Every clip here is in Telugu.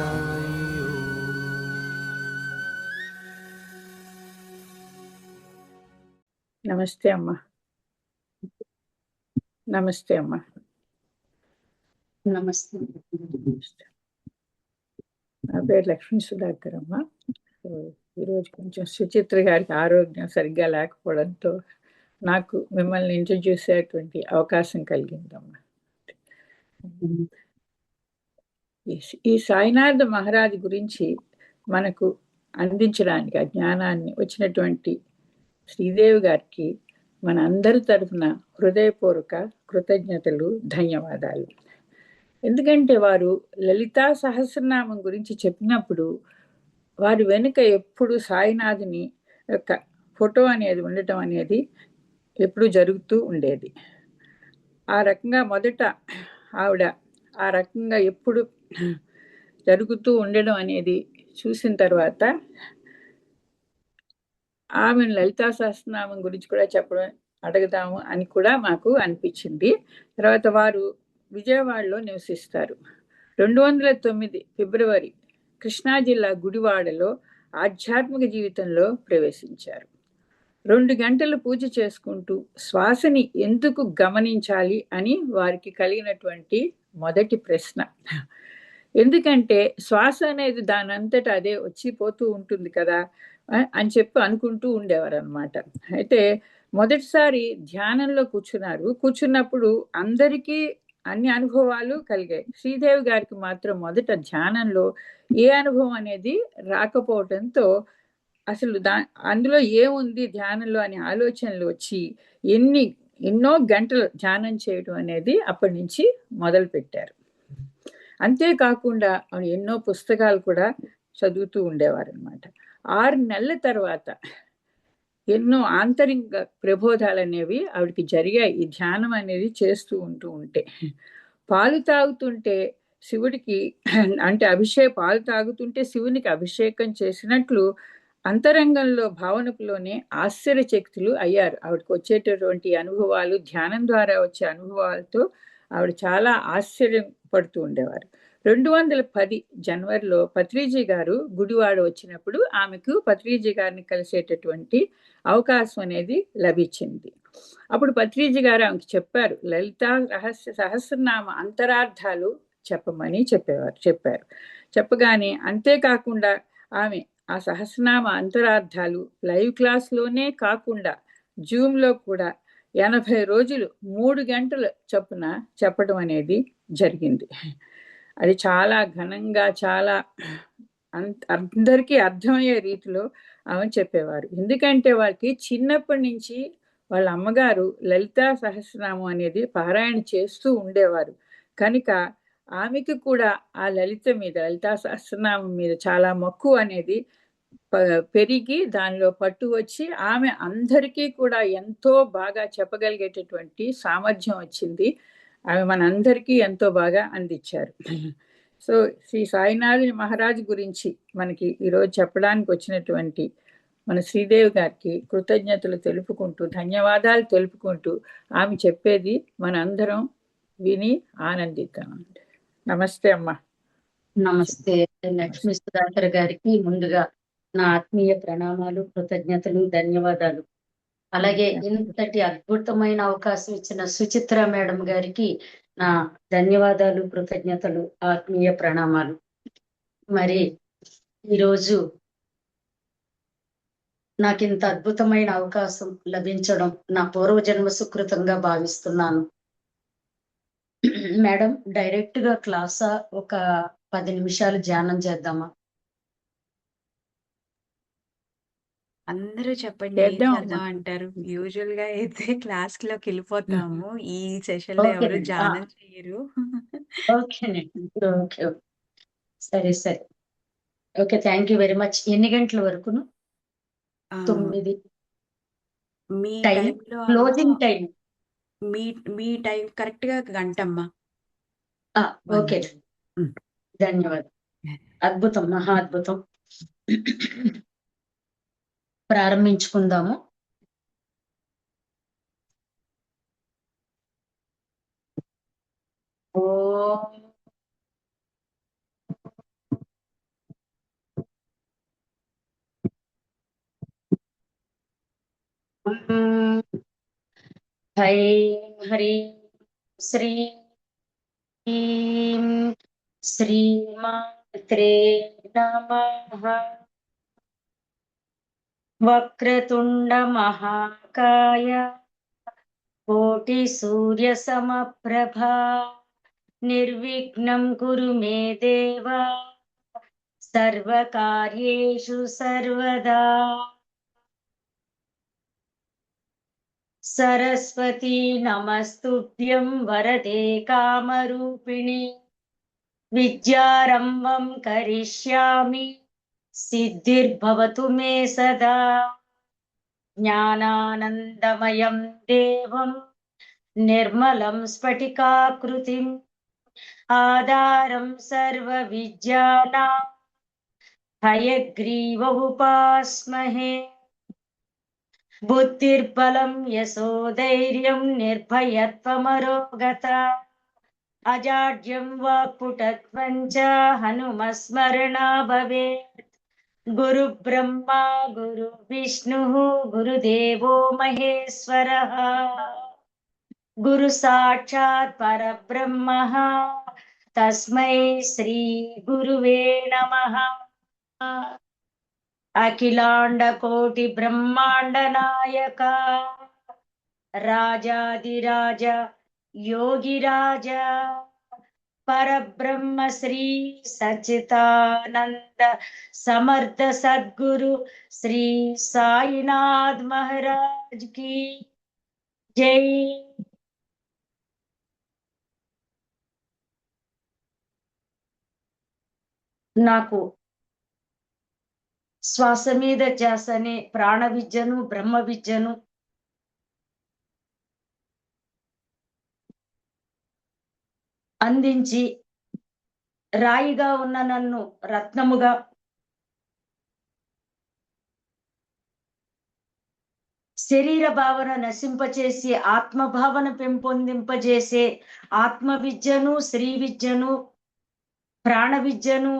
साई ओम। నమస్తే అమ్మా. నమస్తే అమ్మా. నమస్తే. నా పేరు లక్ష్మీ సుధాకర్ అమ్మ. ఈరోజు కొంచెం సుచిత్ర గారికి ఆరోగ్యం సరిగ్గా లేకపోవడంతో నాకు మిమ్మల్ని ఇంట్రడ్యూస్ అయ్యేటువంటి అవకాశం కలిగిందమ్మా. ఈ సాయినాథ మహారాజ్ గురించి మనకు అందించడానికి ఆ జ్ఞానాన్ని వచ్చినటువంటి శ్రీదేవి గారికి మన అందరి తరఫున హృదయపూర్వక కృతజ్ఞతలు, ధన్యవాదాలు. ఎందుకంటే వారు లలితా సహస్రనామం గురించి చెప్పినప్పుడు వారి వెనుక ఎప్పుడు సాయినాథుని యొక్క ఫోటో అనేది ఉండటం అనేది ఎప్పుడు జరుగుతూ ఉండేది. ఆ రకంగా మొదట ఆవిడ ఆ రకంగా ఎప్పుడు జరుగుతూ ఉండడం అనేది చూసిన తర్వాత ఆమె లలితా సహస్రనామం గురించి కూడా చెప్పడం అడుగుదాము అని కూడా మాకు అనిపించింది. తర్వాత వారు విజయవాడలో నివసిస్తారు. 2009 ఫిబ్రవరి కృష్ణా జిల్లా గుడివాడలో ఆధ్యాత్మిక జీవితంలో ప్రవేశించారు. 2 గంటలు పూజ చేసుకుంటూ శ్వాసని ఎందుకు గమనించాలి అని వారికి కలిగినటువంటి మొదటి ప్రశ్న. ఎందుకంటే శ్వాస అనేది దానంతటా అదే వచ్చిపోతూ ఉంటుంది కదా అని చెప్పి అనుకుంటూ ఉండేవారు అనమాట. అయితే మొదటిసారి ధ్యానంలో కూర్చున్నప్పుడు అందరికీ అన్ని అనుభవాలు కలిగాయి. శ్రీదేవి గారికి మాత్రం మొదట ధ్యానంలో ఏ అనుభవం అనేది రాకపోవడంతో అసలు అందులో ఏముంది ధ్యానంలో అనే ఆలోచనలు వచ్చి ఎన్నో గంటలు ధ్యానం చేయడం అనేది అప్పటి నుంచి మొదలు పెట్టారు. అంతేకాకుండా ఎన్నో పుస్తకాలు కూడా చదువుతూ ఉండేవారు అనమాట. 6 నెలల తర్వాత ఎన్నో ఆంతరిక ప్రబోధాలు అనేవి ఆవిడకి జరిగాయి. ఈ ధ్యానం అనేది చేస్తూ ఉంటే పాలు తాగుతుంటే శివుడికి అంటే పాలు తాగుతుంటే శివునికి అభిషేకం చేసినట్లు అంతరంగంలో భావనలోనే ఆశ్చర్యచకితులు అయ్యారు. ఆవిడకి వచ్చేటటువంటి అనుభవాలు, ధ్యానం ద్వారా వచ్చే అనుభవాలతో ఆవిడ చాలా ఆశ్చర్యపడుతూ ఉండేవారు. 2010 జనవరిలో పత్రిజీ గారు గుడివాడ వచ్చినప్పుడు ఆమెకు పత్రిజీ గారిని కలిసేటటువంటి అవకాశం అనేది లభించింది. అప్పుడు పత్రిజీ గారు ఆమెకు చెప్పారు, లలితా సహస్రనామ అంతరార్థాలు చెప్పమని చెప్పారు. చెప్పగానే అంతేకాకుండా ఆమె ఆ సహస్రనామ అంతరార్థాలు లైవ్ క్లాస్లోనే కాకుండా జూమ్లో కూడా 80 రోజులు 3 గంటల చొప్పున చెప్పడం అనేది జరిగింది. అది చాలా ఘనంగా, చాలా అందరికీ అర్థమయ్యే రీతిలో ఆమె చెప్పేవారు. ఎందుకంటే వాళ్ళకి చిన్నప్పటి నుంచి వాళ్ళ అమ్మగారు లలితా సహస్రనామం అనేది పారాయణ చేస్తూ ఉండేవారు. కనుక ఆమెకి కూడా ఆ లలితా సహస్రనామం మీద చాలా మక్కువ అనేది పెరిగి దానిలో పట్టు వచ్చి ఆమె అందరికీ కూడా ఎంతో బాగా చెప్పగలిగేటటువంటి సామర్థ్యం వచ్చింది. ఆమె మనందరికీ ఎంతో బాగా అందించారు. సో శ్రీ సాయినాథ్ మహారాజ్ గురించి మనకి ఈరోజు చెప్పడానికి వచ్చినటువంటి మన శ్రీదేవి గారికి కృతజ్ఞతలు తెలుపుకుంటూ, ధన్యవాదాలు తెలుపుకుంటూ ఆమె చెప్పేది మన అందరం విని ఆనందిద్దామండి. నమస్తే అమ్మా. నమస్తే. లక్ష్మీ సుధాకర్ గారికి ముందుగా నా ఆత్మీయ ప్రణామాలు, కృతజ్ఞతలు, ధన్యవాదాలు. అలాగే ఇంతటి అద్భుతమైన అవకాశం ఇచ్చిన సుచిత్ర మేడం గారికి నా ధన్యవాదాలు, కృతజ్ఞతలు, ఆత్మీయ ప్రణామాలు. మరి ఈరోజు నాకు ఇంత అద్భుతమైన అవకాశం లభించడం నా పూర్వజన్మ సుకృతంగా భావిస్తున్నాను. మేడం, డైరెక్ట్ గా క్లాసా, ఒక 10 నిమిషాలు ధ్యానం చేద్దామా? అందరూ చెప్పండి ఏం చేద్దాం అంటారు. యూజువల్ గా అయితే క్లాస్ లోకి వెళ్ళిపోతాము. ఈ సెషన్ లో ఎవరు ధ్యానం చేయరు. ఓకే, సరే. Okay, thank you very much. ఎన్ని గంటల వరకును? 9. మీ టైంలో క్లోజింగ్ టైం మీ టైం కరెక్ట్ గా గంటమ్మా. ఓకే, ధన్యవాదాలు. అద్భుతం, మహా అద్భుతం. ప్రారంభించుకుందాము. ఓ ఐం హ్రీం శ్రీం శ్రీమాత్రే నమః. వక్రతుండ మహాకాయ కోటి సూర్య సమప్రభా నిర్విఘ్నం కురు మే దేవ సర్వకార్యేషు సర్వదా. సరస్వతీ నమస్తుభ్యం వరదే కామరూపిణి విద్యారంభం కరిష్యామి సిద్ధిర్భవతు మే సదా. జ్ఞానానందమయం దేవం నిర్మలం స్ఫటికాకృతిం ఆధారం సర్వ విద్యానాం హయగ్రీవ ఉపాస్మహే. బుద్ధిర్బలం యశోధైర్యం నిర్భయత్వమరోగత అజాడ్యం వాక్పుటత్వం చ హనుమస్మరణా భవేత్. గురు బ్రహ్మా గురు విష్ణు గురుదేవో మహేశ్వరః. గురు సాక్షాత్ పరబ్రహ్మ తస్మై శ్రీ గురువే నమః. అఖిలాండ కోటి బ్రహ్మాండ నాయక రాజాదిరాజ యోగిరాజ పరబ్రహ్మ శ్రీ సచ్చిదానంద సమర్థ సద్గురు శ్రీ సాయినాథ్ మహారాజ్ కి జై. నాకు శ్వాస మీద ధ్యాస అనే ప్రాణ విద్యను బ్రహ్మ విద్యను అందించి రాయిగా ఉన్న నన్ను రత్నముగా శరీర భావన నశింపచేసి ఆత్మభావన పెంపొందింపజేసే ఆత్మ విద్యను శ్రీ విద్యను ప్రాణ విద్యను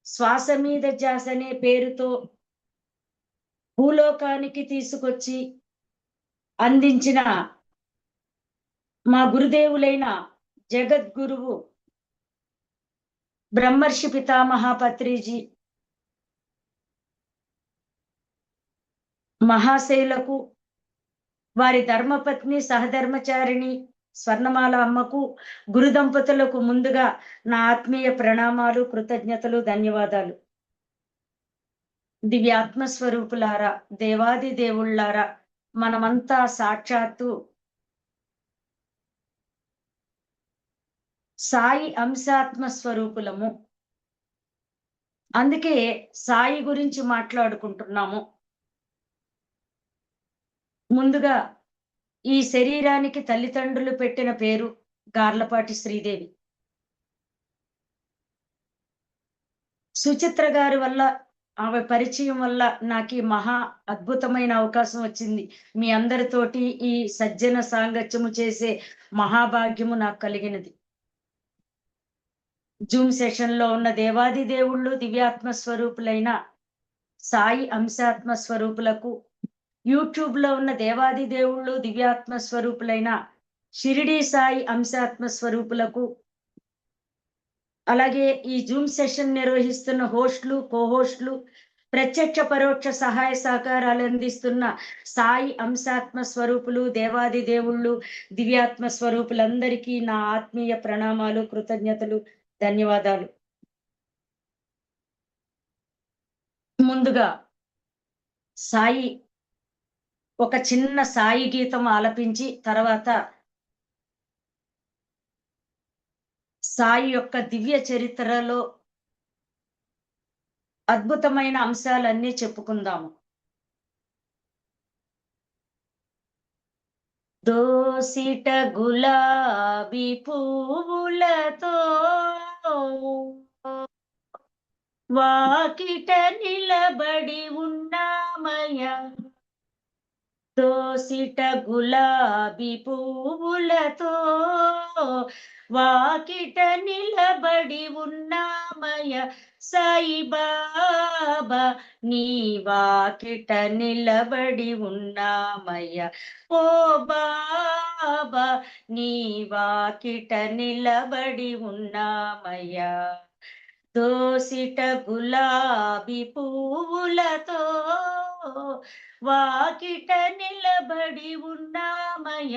శ్వాస మీద ధ్యాస అనే పేరుతో భూలోకానికి తీసుకొచ్చి అందించిన మా గురుదేవులైన జగద్గురువు బ్రహ్మర్షి పితామహ పత్రిజీ మహాశైలకు, వారి ధర్మపత్ని సహధర్మచారిణి స్వర్ణమాల అమ్మకు, గురు దంపతులకు ముందుగా నా ఆత్మీయ ప్రణామాలు, కృతజ్ఞతలు, ధన్యవాదాలు. దివ్యాత్మస్వరూపులారా, దేవాది దేవుళ్ళారా, మనమంతా సాక్షాత్తు సాయి అంశాత్మ స్వరూపులము. అందుకే సాయి గురించి మాట్లాడుకుంటున్నాము. ముందుగా ఈ శరీరానికి తల్లిదండ్రులు పెట్టిన పేరు గార్లపాటి శ్రీదేవి. సుచిత్ర గారి వల్ల, ఆమె పరిచయం వల్ల నాకు ఈ మహా అద్భుతమైన అవకాశం వచ్చింది. మీ అందరితోటి ఈ సజ్జన సాంగత్యము చేసే మహాభాగ్యము నాకు కలిగినది. జూమ్ సెషన్ లో ఉన్న దేవాది దేవుళ్ళు, దివ్యాత్మ స్వరూపులైన సాయి అంశాత్మ స్వరూపులకు, యూట్యూబ్ లో ఉన్న దేవాది దేవుళ్ళు, దివ్యాత్మ స్వరూపులైన షిరిడి సాయి అంశాత్మ స్వరూపులకు, అలాగే ఈ జూమ్ సెషన్ నిర్వహిస్తున్న హోస్టులు, కోహోస్టులు, ప్రత్యక్ష పరోక్ష సహాయ సహకారాలు అందిస్తున్న సాయి అంశాత్మ స్వరూపులు, దేవాది దేవుళ్ళు, దివ్యాత్మ స్వరూపులందరికీ నా ఆత్మీయ ప్రణామాలు, కృతజ్ఞతలు, ధన్యవాదాలు. ముందుగా సాయి ఒక చిన్న సాయి గీతం ఆలపించి తర్వాత సాయి యొక్క దివ్య చరిత్రలో అద్భుతమైన అంశాలన్నీ చెప్పుకుందాము. దోసిట గులాబీ పువ్వులతో వాకిట నిలబడి ఉన్నామయ్య, దోసిట గులాబీ పువ్వులతో వాకిట నిలబడి ఉన్నామయ సాయిబాబా, నీ వాకిట నిలబడి ఉన్నామయ ఓ బాబా, నీ వాకిట నిలబడి ఉన్నామయ. దోసిట గులాబీ పువ్వులతో వాకిట నిలబడి ఉన్నామయ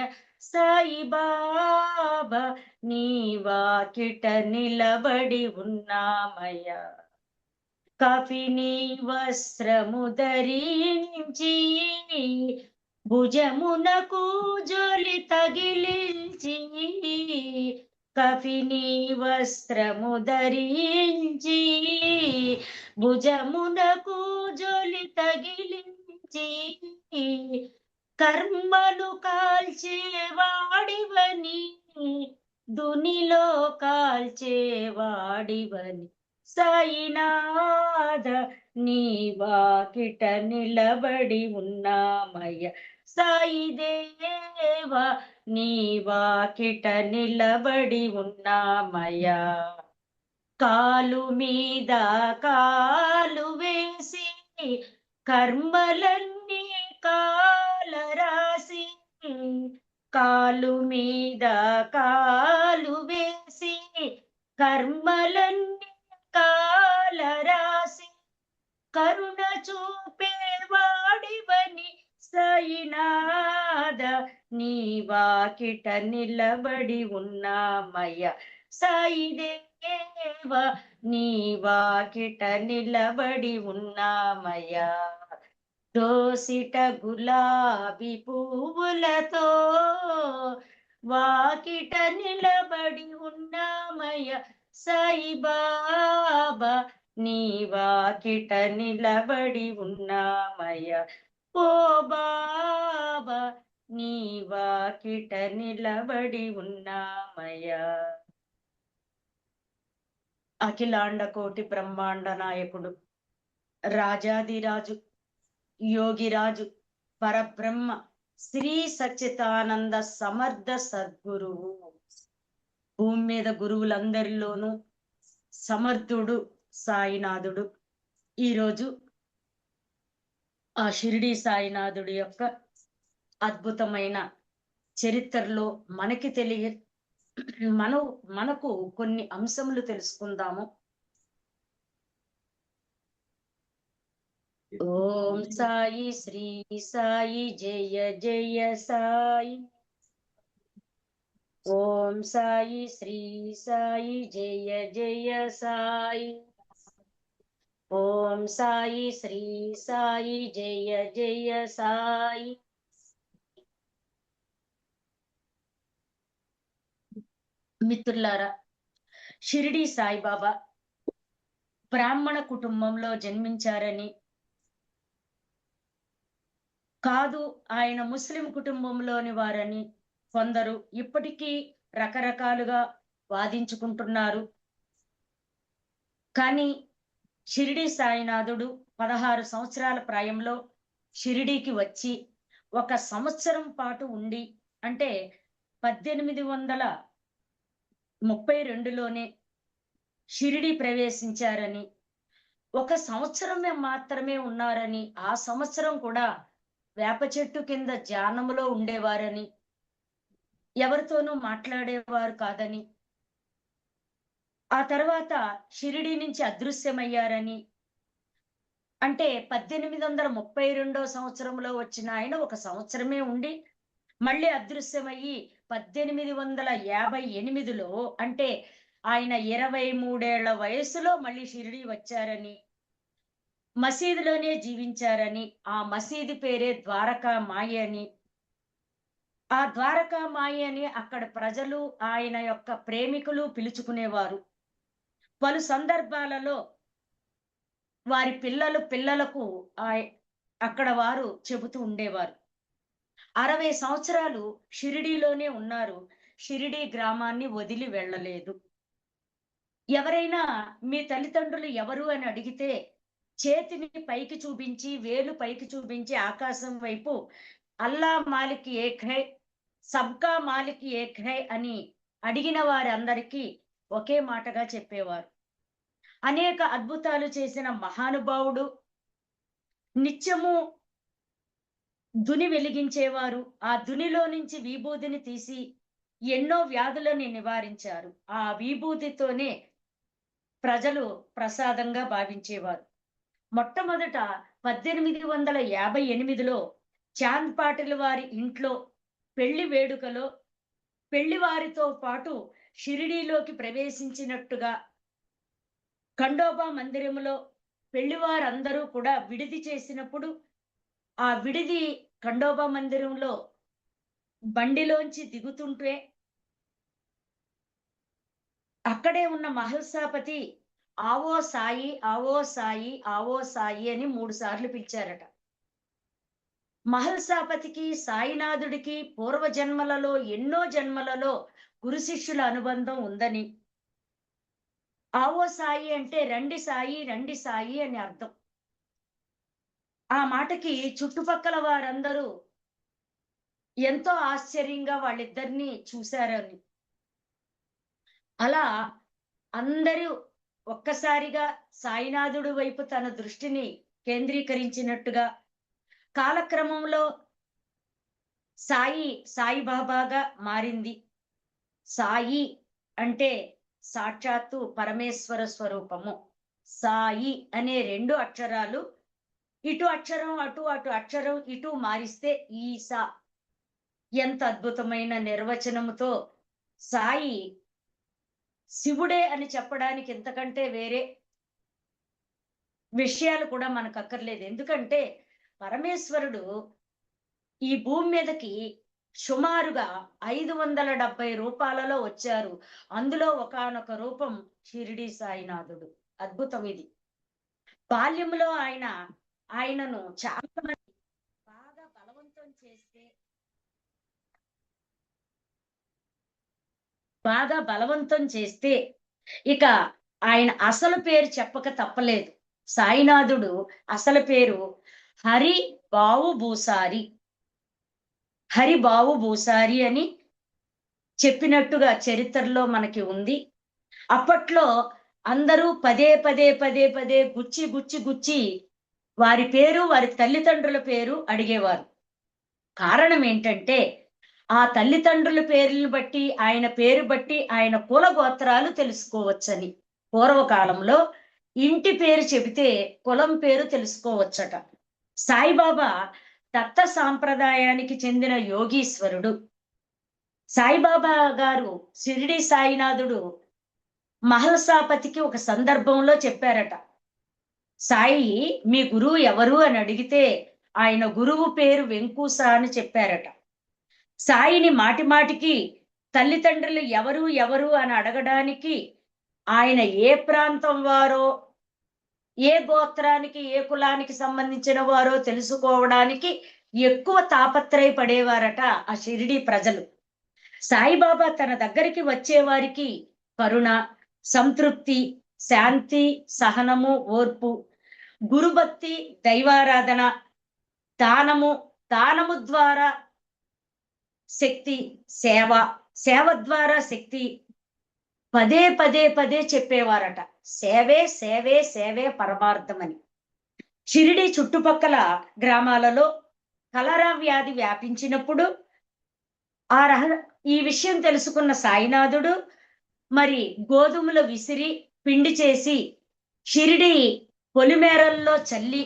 సాయిబాబా, నీ వాకిట నిలబడి ఉన్నామయ. కఫిని వస్త్రము ధరించి భుజమునకు జోలి తగిలించి, కఫిని వస్త్రము ధరించి భుజమునకు జోలి తగిలించి, కర్మలు కాల్చేవాడివని దునిలో కాల్చేవాడివని సాయినాథ, నీ వాకిట నిలబడి ఉన్నామయ్య సాయి దేవ, నీ వాకిట నిలబడి ఉన్నామయ్య. కాలు మీద కాలు వేసి కర్మలన్నీ కాలరాసి, కాలు మీద కాలు వేసి కర్మలన్నీ కాలరాసి, కరుణ చూపేవాడివని సాయినాథ, నీ వాకిట నిలబడి ఉన్నామయ్య సాయి దేవ, నీ వాకిట నిలబడి ఉన్నామయ్య. దోసిట గులాబీ పువ్వులతో వాకిట నిలబడి ఉన్నామయ్య సాయిబాబా, నీ వాకిట నిలబడి ఉన్నామయ్య ఓ బాబా, నీ వాకిట నిలబడి ఉన్నామయ్య. అఖిలాండ కోటి బ్రహ్మాండ నాయకుడు, రాజాదిరాజు, యోగిరాజు, పరబ్రహ్మ, శ్రీ సచ్చిదానంద సమర్థ సద్గురువు, భూమి మీద గురువులందరిలోనూ సమర్థుడు సాయినాథుడు. ఈరోజు ఆ షిరిడి సాయినాథుడి యొక్క అద్భుతమైన చరిత్రలో మనకు కొన్ని అంశములు తెలుసుకుందాము. ఓం సాయి శ్రీ సాయి జయ జయ సాయి, ఓం సాయి శ్రీ సాయి జయ జయ సాయి, ఓం సాయి శ్రీ సాయి జయ జయ సాయి. మిత్రులారా, షిరిడి సాయిబాబా బ్రాహ్మణ కుటుంబంలో జన్మించారని కాదు, ఆయన ముస్లిం కుటుంబంలోని వారని కొందరు ఇప్పటికీ రకరకాలుగా వాదించుకుంటున్నారు. కానీ షిరిడి సాయినాథుడు 16 సంవత్సరాల ప్రాయంలో షిరిడీకి వచ్చి 1 సంవత్సరం పాటు ఉండి, అంటే 1832లోనే షిరిడి ప్రవేశించారని, 1 సంవత్సరమే మాత్రమే ఉన్నారని, ఆ సంవత్సరం కూడా వేప చెట్టు కింద ధ్యానములో ఉండేవారని, ఎవరితోనూ మాట్లాడేవారు కాదని, ఆ తర్వాత షిరిడి నుంచి అదృశ్యమయ్యారని, అంటే 1832 సంవత్సరంలో వచ్చిన ఆయన 1 సంవత్సరమే ఉండి మళ్ళీ అదృశ్యమయ్యి 1858లో, అంటే ఆయన 23 ఏళ్ల వయసులో మళ్ళీ షిరిడి వచ్చారని, మసీదులోనే జీవించారని, ఆ మసీదు పేరే ద్వారకా మాయి అని, ఆ ద్వారకా మాయి అని అక్కడ ప్రజలు, ఆయన యొక్క ప్రేమికులు పిలుచుకునేవారు. పలు సందర్భాలలో వారి పిల్లలకు అక్కడ వారు చెబుతూ ఉండేవారు. 60 సంవత్సరాలు షిరిడీలోనే ఉన్నారు. షిరిడి గ్రామాన్ని వదిలి వెళ్ళలేదు. ఎవరైనా మీ తల్లిదండ్రులు ఎవరు అని అడిగితే చేతిని పైకి చూపించి, వేలు పైకి చూపించి ఆకాశం వైపు అల్లా మాలిక్ ఏక్ హై, సబ్కా మాలిక్ ఏక్ హై అని అడిగిన వారందరికీ ఒకే మాటగా చెప్పేవారు. అనేక అద్భుతాలు చేసిన మహానుభావుడు, నిత్యము దుని వెలిగించేవారు. ఆ దునిలో నుంచి విభూదిని తీసి ఎన్నో వ్యాధులని నివారించారు. ఆ విభూతితోనే ప్రజలు ప్రసాదంగా భావించేవారు. మొట్టమొదట 1858లో చాంద్ పాటిల్ వారి ఇంట్లో పెళ్లి వేడుకలో పెళ్లివారితో పాటు షిరిడీలోకి ప్రవేశించినట్టుగా ఖండోబా మందిరంలో పెళ్లివారందరూ కూడా విడిది చేసినప్పుడు ఆ విడిది ఖండోబా మందిరంలో బండిలోంచి దిగుతుంటే అక్కడే ఉన్న మహల్సాపతి ఆవో సాయి, ఆవో సాయి, ఆవో సాయి అని 3 సార్లు పిలిచారట. మహల్సాపతికి సాయినాథుడికి పూర్వజన్మలలో ఎన్నో జన్మలలో గురు శిష్యుల అనుబంధం ఉందని, ఆవో సాయి అంటే రండి సాయి, రండి సాయి అని అర్థం. ఆ మాటకి చుట్టుపక్కల వారందరూ ఎంతో ఆశ్చర్యంగా వాళ్ళిద్దరిని చూశారని. అలా అందరూ ఒక్కసారిగా సాయినాథుడి వైపు తన దృష్టిని కేంద్రీకరించినట్టుగా కాలక్రమంలో సాయిబాబాగా మారింది. సాయి అంటే సాక్షాత్తు పరమేశ్వర స్వరూపము. సాయి అనే 2 అక్షరాలు ఇటు అక్షరం అటు అక్షరం ఇటు మారిస్తే ఈసా. ఎంత అద్భుతమైన నిర్వచనముతో సాయి శివుడే అని చెప్పడానికి ఇంతకంటే వేరే విషయాలు కూడా మనకు అక్కర్లేదు. ఎందుకంటే పరమేశ్వరుడు ఈ భూమి మీదకి సుమారుగా 570 రూపాలలో వచ్చారు. అందులో ఒకానొక రూపం షిరిడి సాయినాథుడు. అద్భుతం ఇది. బాల్యంలో ఆయనను చాలా మంది బాగా బలవంతం చేస్తే ఇక ఆయన అసలు పేరు చెప్పక తప్పలేదు. సాయినాథుడు అసలు పేరు హరి బావు భూసారి అని చెప్పినట్టుగా చరిత్రలో మనకి ఉంది. అప్పట్లో అందరూ పదే గుచ్చి వారి పేరు, వారి తల్లిదండ్రుల పేరు అడిగేవారు. కారణం ఏంటంటే ఆ తల్లిదండ్రుల పేర్లను బట్టి, ఆయన పేరు బట్టి ఆయన కుల గోత్రాలు తెలుసుకోవచ్చని. పూర్వకాలంలో ఇంటి పేరు చెబితే కులం పేరు తెలుసుకోవచ్చట. సాయిబాబా దత్త సాంప్రదాయానికి చెందిన యోగీశ్వరుడు. సాయిబాబా గారు షిరిడి సాయినాథుడు మహల్సాపతికి ఒక సందర్భంలో చెప్పారట, సాయి మీ గురువు ఎవరు అని అడిగితే ఆయన గురువు పేరు వెంకూస అని చెప్పారట. సాయిని మాటిమాటికి తల్లిదండ్రులు ఎవరు అని అడగడానికి ఆయన ఏ ప్రాంతం వారో, ఏ గోత్రానికి, ఏ కులానికి సంబంధించిన వారో తెలుసుకోవడానికి ఎక్కువ తాపత్రయపడేవారట ఆ షిరిడి ప్రజలు. సాయిబాబా తన దగ్గరికి వచ్చేవారికి కరుణ, సంతృప్తి, శాంతి, సహనము, ఓర్పు, గురుభక్తి, దైవారాధన, దానము ద్వారా శక్తి, సేవ ద్వారా శక్తి పదే చెప్పేవారట. సేవే పరమార్థమని. షిరిడి చుట్టుపక్కల గ్రామాలలో కలరా వ్యాధి వ్యాపించినప్పుడు ఈ విషయం తెలుసుకున్న సాయినాథుడు మరి గోధుమలు విసిరి పిండి చేసి షిరిడి పొలిమేరల్లో చల్లి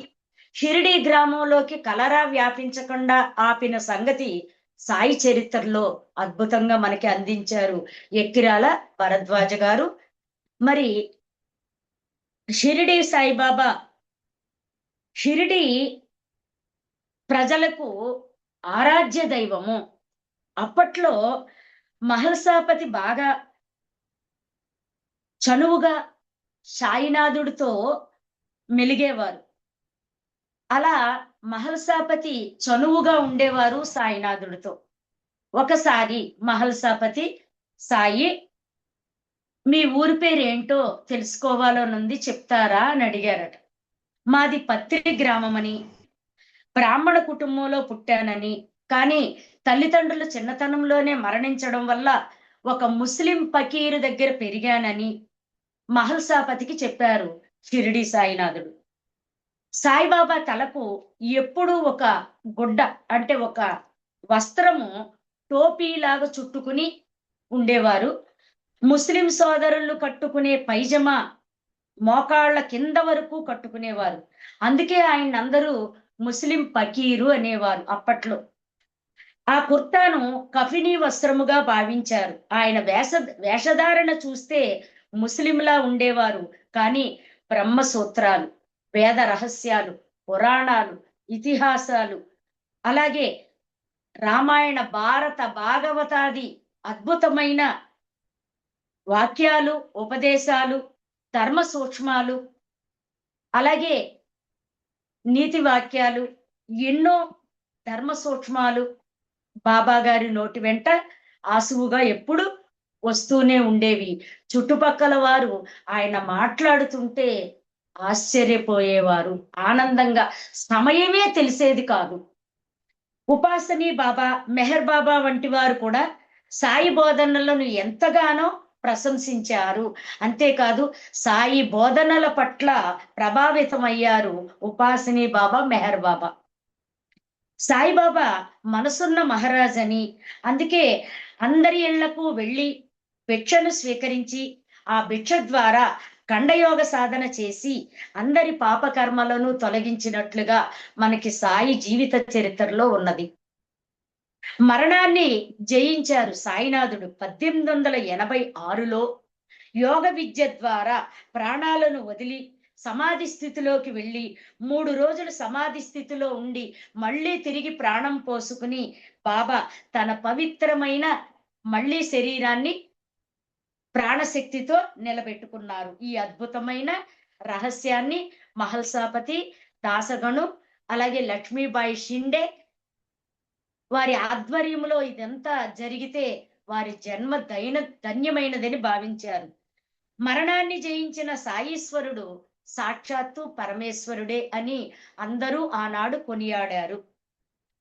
షిరిడి గ్రామంలోకి కలరా వ్యాపించకుండా ఆపిన సంగతి సాయి చరిత్రలో అద్భుతంగా మనకి అందించారు ఎక్కిరాల భరద్వాజ గారు. మరి షిరిడి సాయిబాబా షిరిడి ప్రజలకు ఆరాధ్య దైవము. అప్పట్లో మహల్సాపతి బాగా చనువుగా సాయినాథుడితో మెలిగేవారు. అలా మహల్సాపతి చనువుగా ఉండేవారు సాయినాథుడితో. ఒకసారి మహల్సాపతి, సాయి మీ ఊరి పేరేంటో తెలుసుకోవాలనుంది, చెప్తారా అని అడిగారట. మాది పత్రి గ్రామమని, బ్రాహ్మణ కుటుంబంలో పుట్టానని, కానీ తల్లిదండ్రులు చిన్నతనంలోనే మరణించడం వల్ల ఒక ముస్లిం ఫకీరు దగ్గర పెరిగానని మహల్సాపతికి చెప్పారు షిరిడి సాయినాథుడు. సాయిబాబా తలకు ఎప్పుడూ ఒక గుడ్డ అంటే ఒక వస్త్రము టోపీలాగా చుట్టుకుని ఉండేవారు. ముస్లిం సోదరులు కట్టుకునే పైజమా మోకాళ్ళ కింద వరకు కట్టుకునేవారు. అందుకే ఆయన అందరూ ముస్లిం ఫకీరు అనేవారు అప్పట్లో. ఆ కుర్తాను కఫినీ వస్త్రముగా భావించారు. ఆయన వేషధారణ చూస్తే ముస్లింలా ఉండేవారు, కానీ బ్రహ్మ సూత్రాలు, వేద రహస్యాలు, పురాణాలు, ఇతిహాసాలు, అలాగే రామాయణ, భారత, భాగవతాది అద్భుతమైన వాక్యాలు, ఉపదేశాలు, ధర్మ సూక్ష్మాలు, అలాగే నీతి వాక్యాలు, ఎన్నో ధర్మ సూక్ష్మాలు బాబా గారి నోటి వెంట ఆసువుగా ఎప్పుడు వస్తూనే ఉండేవి. చుట్టుపక్కల వారు ఆయన మాట్లాడుతుంటే ఆశ్చర్యపోయేవారు, ఆనందంగా సమయమే తెలిసేది కాదు. ఉపాసనీ బాబా, మెహర్ బాబా వంటి వారు కూడా సాయి బోధనలను ఎంతగానో ప్రశంసించారు. అంతేకాదు సాయి బోధనల పట్ల ప్రభావితమయ్యారు ఉపాసనీ బాబా, మెహర్ బాబా. సాయిబాబా మనసున్న మహారాజ్ అని, అందుకే అందరి ఇళ్లకు వెళ్ళి భిక్షను స్వీకరించి ఆ భిక్ష ద్వారా ఖండయోగ సాధన చేసి అందరి పాపకర్మలను తొలగించినట్లుగా మనకి సాయి జీవిత చరిత్రలో ఉన్నది. మరణాన్ని జయించారు సాయినాథుడు 1886లో యోగ విద్య ద్వారా ప్రాణాలను వదిలి సమాధి స్థితిలోకి వెళ్ళి 3 రోజులు సమాధి స్థితిలో ఉండి మళ్ళీ తిరిగి ప్రాణం పోసుకుని బాబా తన పవిత్రమైన మళ్ళీ శరీరాన్ని ప్రాణశక్తితో నిలబెట్టుకున్నారు. ఈ అద్భుతమైన రహస్యాన్ని మహల్సాపతి, దాసగను, అలాగే లక్ష్మీబాయి షిండే వారి ఆధ్వర్యంలో ఇదంతా జరిగితే వారి జన్మ ధన్యమైనదని భావించారు. మరణాన్ని జయించిన సాయీశ్వరుడు సాక్షాత్తు పరమేశ్వరుడే అని అందరూ ఆనాడు కొనియాడారు.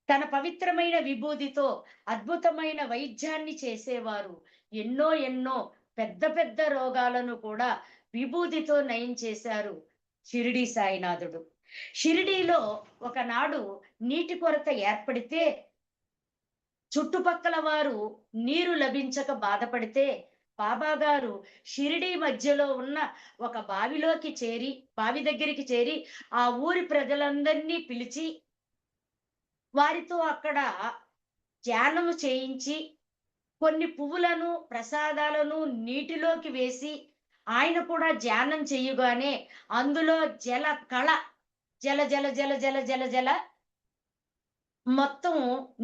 తన పవిత్రమైన విభూతితో అద్భుతమైన వైద్యాన్ని చేసేవారు. ఎన్నో ఎన్నో పెద్ద పెద్ద రోగాలను కూడా విభూతితో నయం చేశారు షిరిడి సాయినాథుడు. షిరిడీలో ఒకనాడు నీటి కొరత ఏర్పడితే చుట్టుపక్కల వారు నీరు లభించక బాధపడితే బాబా గారు షిరిడి మధ్యలో ఉన్న ఒక బావి దగ్గరికి చేరి ఆ ఊరి ప్రజలందరినీ పిలిచి వారితో అక్కడ ధ్యానము చేయించి కొన్ని పువ్వులను, ప్రసాదాలను నీటిలోకి వేసి ఆయన కూడా ధ్యానం చేయగానే అందులో జల కళ జల జల జల జల జల జల మొత్తం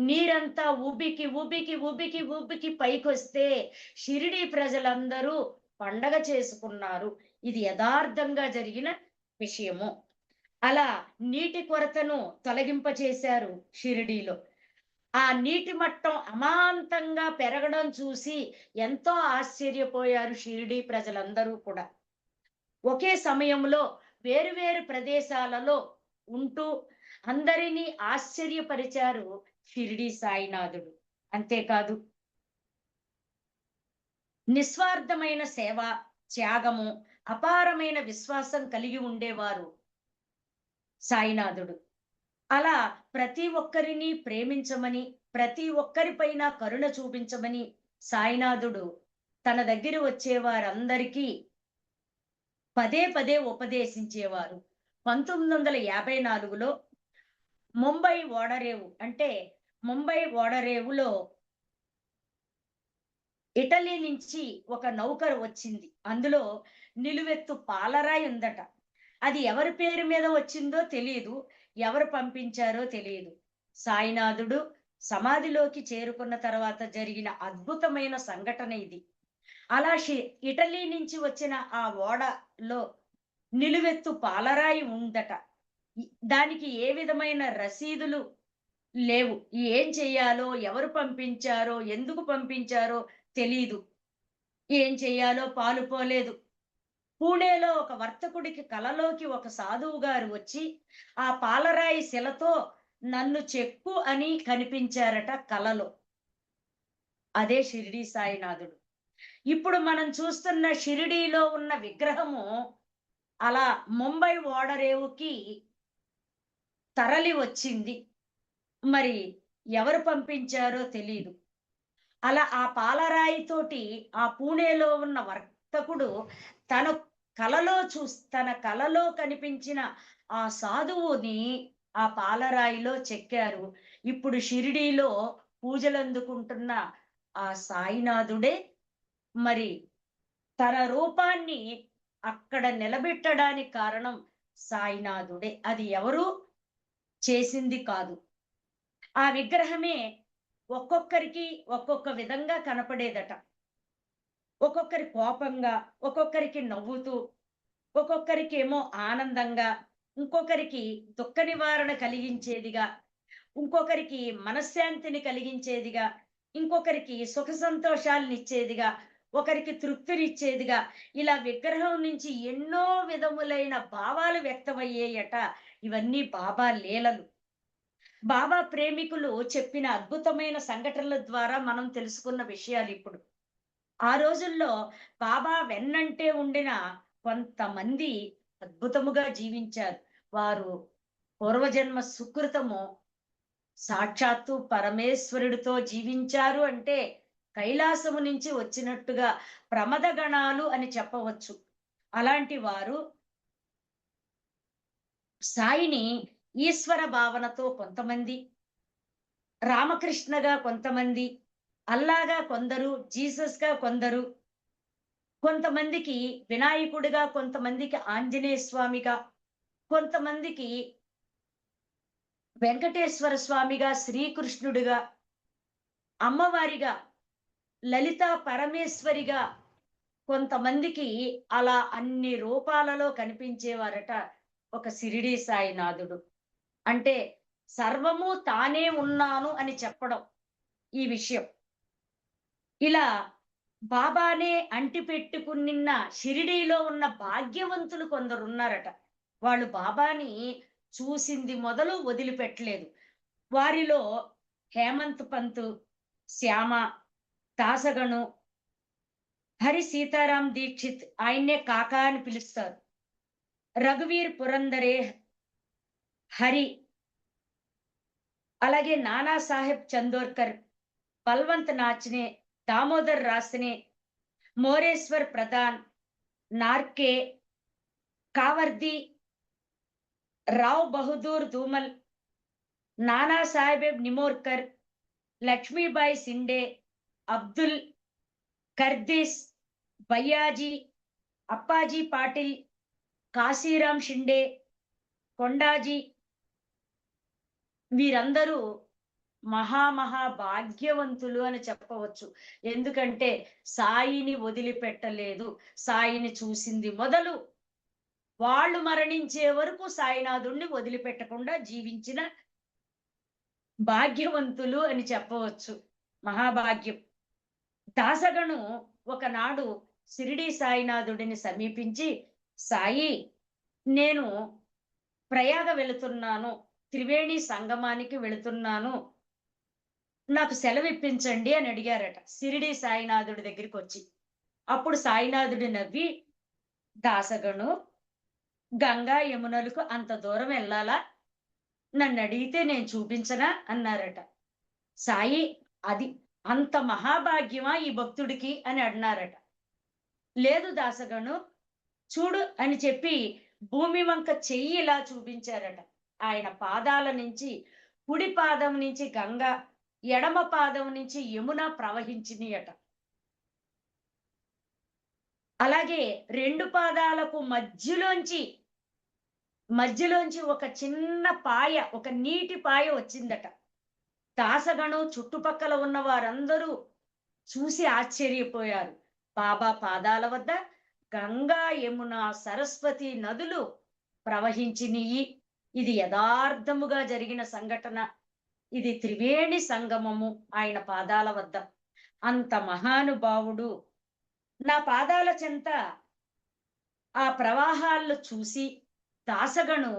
నీరంతా ఉబికి ఉబికి ఉబికి ఉబికి పైకొస్తే షిరిడి ప్రజలందరూ పండగ చేసుకున్నారు. ఇది యథార్థంగా జరిగిన విషయము. అలా నీటి కొరతను తొలగింపచేశారు షిరిడీలో. ఆ నీటి మట్టం అమాంతంగా పెరగడం చూసి ఎంతో ఆశ్చర్యపోయారు షిరిడి ప్రజలందరూ కూడా. ఒకే సమయంలో వేరు ప్రదేశాలలో ఉంటూ అందరినీ ఆశ్చర్యపరిచారు షిరిడి సాయినాథుడు. అంతేకాదు నిస్వార్థమైన సేవ, త్యాగము, అపారమైన విశ్వాసం కలిగి ఉండేవారు సాయినాథుడు. అలా ప్రతి ఒక్కరిని ప్రేమించమని, ప్రతి ఒక్కరిపైన కరుణ చూపించమని సాయినాథుడు తన దగ్గర వచ్చే వారందరికీ పదే పదే ఉపదేశించేవారు. 1954లో ముంబై ఓడరేవు అంటే ముంబై ఓడరేవులో ఇటలీ నుంచి ఒక నౌక వచ్చింది. అందులో నిలువెత్తు పాలరాయి ఉందట. అది ఎవరి పేరు మీద వచ్చిందో తెలియదు, ఎవరు పంపించారో తెలియదు. సాయినాథుడు సమాధిలోకి చేరుకున్న తర్వాత జరిగిన అద్భుతమైన సంఘటన ఇది. అలా ఇటలీ నుంచి వచ్చిన ఆ ఓడలో నిలువెత్తు పాలరాయి ఉందట. దానికి ఏ విధమైన రసీదులు లేవు. ఏం చెయ్యాలో, ఎవరు పంపించారో, ఎందుకు పంపించారో తెలీదు. ఏం చెయ్యాలో పాలుపోలేదు. పూణేలో ఒక వర్తకుడికి కలలోకి ఒక సాధువు గారు వచ్చి ఆ పాలరాయి శిలతో నన్ను చెక్కు అని కనిపించారట కలలో. అదే షిరిడి సాయినాథుడు. ఇప్పుడు మనం చూస్తున్న షిరిడీలో ఉన్న విగ్రహము అలా ముంబై ఓడరేవుకి తరలి వచ్చింది. మరి ఎవరు పంపించారో తెలీదు. అలా ఆ పాలరాయితోటి ఆ పూణేలో ఉన్న వర్తకుడు తన కలలో కనిపించిన ఆ సాధువుని ఆ పాలరాయిలో చెక్కారు. ఇప్పుడు షిరిడీలో పూజలందుకుంటున్న ఆ సాయినాథుడే మరి తన రూపాన్ని అక్కడ నిలబెట్టడానికి కారణం సాయినాథుడే. అది ఎవరు చేసింది కాదు. ఆ విగ్రహమే ఒక్కొక్కరికి ఒక్కొక్క విధంగా కనపడేదట. ఒక్కొక్కరి కోపంగా, ఒక్కొక్కరికి నవ్వుతూ, ఒక్కొక్కరికేమో ఆనందంగా, ఇంకొకరికి దుఃఖ నివారణ కలిగించేదిగా, ఇంకొకరికి మనశ్శాంతిని కలిగించేదిగా, ఇంకొకరికి సుఖ సంతోషాలనిచ్చేదిగా, ఒకరికి తృప్తినిచ్చేదిగా, ఇలా విగ్రహం నుంచి ఎన్నో విధములైన భావాలు వ్యక్తమయ్యేయట. ఇవన్నీ బాబా లీలలు. బాబా ప్రేమికులు చెప్పిన అద్భుతమైన సంఘటనల ద్వారా మనం తెలుసుకున్న విషయాలు ఇప్పుడు. ఆ రోజుల్లో బాబా వెన్నంటే ఉండిన కొంతమంది అద్భుతముగా జీవించారు. వారు పూర్వజన్మ సుకృతము సాక్షాత్తు పరమేశ్వరుడితో జీవించారు అంటే కైలాసము నుంచి వచ్చినట్టుగా ప్రమదగణాలు అని చెప్పవచ్చు. అలాంటి వారు సాయిని ఈశ్వర భావనతో కొంతమంది, రామకృష్ణగా కొంతమంది, అల్లాగా కొందరు, జీసస్‌గా కొందరు, కొంతమందికి వినాయకుడిగా, కొంతమందికి ఆంజనేయ స్వామిగా, కొంతమందికి వెంకటేశ్వర స్వామిగా, శ్రీకృష్ణుడిగా, అమ్మవారిగా, లలితా పరమేశ్వరిగా, కొంతమందికి అలా అన్ని రూపాలలో కనిపించేవారట ఒక షిరిడీ సాయినాథుడు. అంటే సర్వము తానే ఉన్నాను అని చెప్పడం ఈ విషయం. ఇలా బాబానే అంటిపెట్టుకున్న షిరిడీలో ఉన్న భాగ్యవంతులు కొందరున్నారట. వాళ్ళు బాబాని చూసింది మొదలు వదిలిపెట్టలేదు. వారిలో హేమంత్ పంత్, శ్యామ, దాసగను, హరి సీతారాం దీక్షిత్, ఆయన్నే కాకా అని పిలుస్తారు. రఘువీర్ పురందరే, హరి, అలాగే నానా సాహెబ్ చందోర్కర్, బల్వంత్ నాచ్నే, దామోదర్ రాసనే, మోరేశ్వర్ ప్రధాన్, నార్కే, కావర్ది, రావ్ బహదూర్ దూమల్, నానా సాహెబ్ నిమోర్కర్, లక్ష్మీబాయి సిండే, అబ్దుల్ కర్దిస్, బయ్యాజీ, అప్పాజీ పాటిల్, కాశీరాం షిండే, కొండాజీ, వీరందరూ మహా భాగ్యవంతులు అని చెప్పవచ్చు. ఎందుకంటే సాయిని వదిలిపెట్టలేదు. సాయిని చూసింది మొదలు వాళ్ళు మరణించే వరకు సాయినాథుణ్ణి వదిలిపెట్టకుండా జీవించిన భాగ్యవంతులు అని చెప్పవచ్చు. మహాభాగ్యం. దాసగను ఒకనాడు షిరిడి సాయినాథుడిని సమీపించి, సాయి, నేను ప్రయాగ వెళుతున్నాను, త్రివేణి సంగమానికి వెళుతున్నాను, నాకు సెలవిప్పించండి అని అడిగారట షిరిడి సాయినాథుడి దగ్గరికి వచ్చి. అప్పుడు సాయినాథుడి నవ్వి, దాసగను, గంగా యమునలకు అంత దూరం వెళ్ళాలా? నన్ను అడిగితే నేను చూపించనా అన్నారట. సాయి, అది అంత మహాభాగ్యమా ఈ భక్తుడికి అని అన్నారట. లేదు దాసగను, చూడు అని చెప్పి భూమి వంక చెయ్యి ఇలా చూపించారట. ఆయన పాదాల నుంచి, కుడి పాదం నుంచి గంగ, ఎడమ పాదం నుంచి యమున ప్రవహించినయట. అలాగే రెండు పాదాలకు మధ్యలోంచి ఒక చిన్న పాయ, ఒక నీటి పాయ వచ్చిందట. దాసగణం చుట్టుపక్కల ఉన్న వారందరూ చూసి ఆశ్చర్యపోయారు. బాబా పాదాల వద్ద గంగా, యమున, సరస్వతి నదులు ప్రవహించినయి. ఇది యథార్థముగా జరిగిన సంఘటన. ఇది త్రివేణి సంగమము ఆయన పాదాల వద్ద. అంత మహానుభావుడు నా పాదాల చెంత ఆ ప్రవాహాలను చూసి దాసగను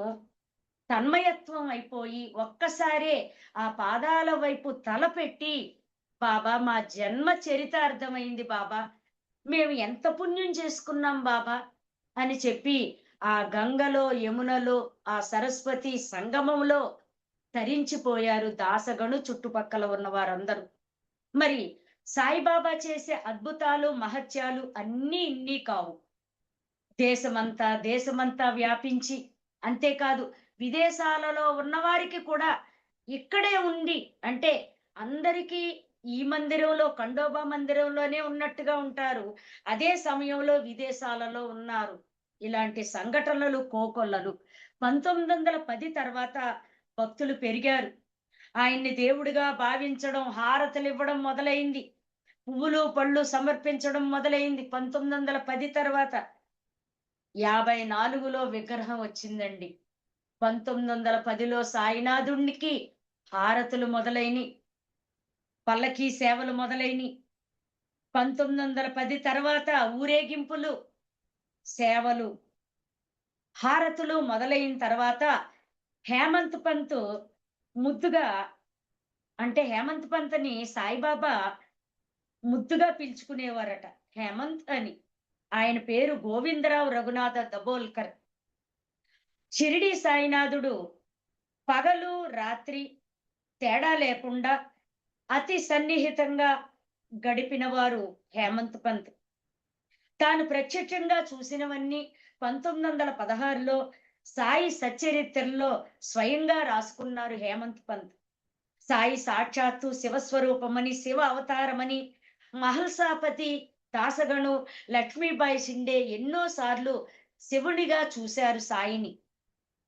తన్మయత్వం అయిపోయి ఒక్కసారే ఆ పాదాల వైపు తలపెట్టి, బాబా మా జన్మ చరితార్థమైంది బాబా, మేము ఎంత పుణ్యం చేసుకున్నాం బాబా అని చెప్పి ఆ గంగలో, యమునలో, ఆ సరస్వతి సంగమంలో తరించిపోయారు దాసగను చుట్టుపక్కల ఉన్న వారందరూ. మరి సాయిబాబా చేసే అద్భుతాలు మహత్యాలు అన్నీ ఇన్ని కావు. దేశమంతా వ్యాపించి, అంతేకాదు విదేశాలలో ఉన్నవారికి కూడా ఇక్కడే ఉండి, అంటే అందరికీ ఈ మందిరంలో ఖండోబా మందిరంలోనే ఉన్నట్టుగా ఉంటారు, అదే సమయంలో విదేశాలలో ఉన్నారు. ఇలాంటి సంఘటనలు కోకొల్లలు. 1910 తర్వాత భక్తులు పెరిగారు. ఆయన్ని దేవుడిగా భావించడం, హారతులు ఇవ్వడం మొదలైంది. పువ్వులు పళ్ళు సమర్పించడం మొదలైంది. 1910 తర్వాత 54లో విగ్రహం వచ్చిందండి. 1910లో సాయినాథునికి హారతులు మొదలైని, పల్లకీ సేవలు మొదలైని. 1910 తర్వాత ఊరేగింపులు, సేవలు, హారతులు మొదలైన తర్వాత హేమంత్ పంత్ ముద్దుగా, అంటే హేమంత్ పంత్ని సాయిబాబా ముద్దుగా పిలుచుకునేవారట, హేమంత్ అని. ఆయన పేరు గోవిందరావు రఘునాథ దబోల్కర్. షిరిడి సాయినాథుడు పగలు రాత్రి తేడా లేకుండా అతి సన్నిహితంగా గడిపిన వారు హేమంత్ పంత్. తాను ప్రత్యక్షంగా చూసినవన్నీ 1916లో సాయి సచ్చరిత్రలో స్వయంగా రాసుకున్నారు హేమంత్ పంత్. సాయి సాక్షాత్తు శివస్వరూపమని, శివ అవతారమని మహల్సాపతి, దాసగను, లక్ష్మీబాయి షిండే ఎన్నో సార్లు శివునిగా చూశారు సాయిని.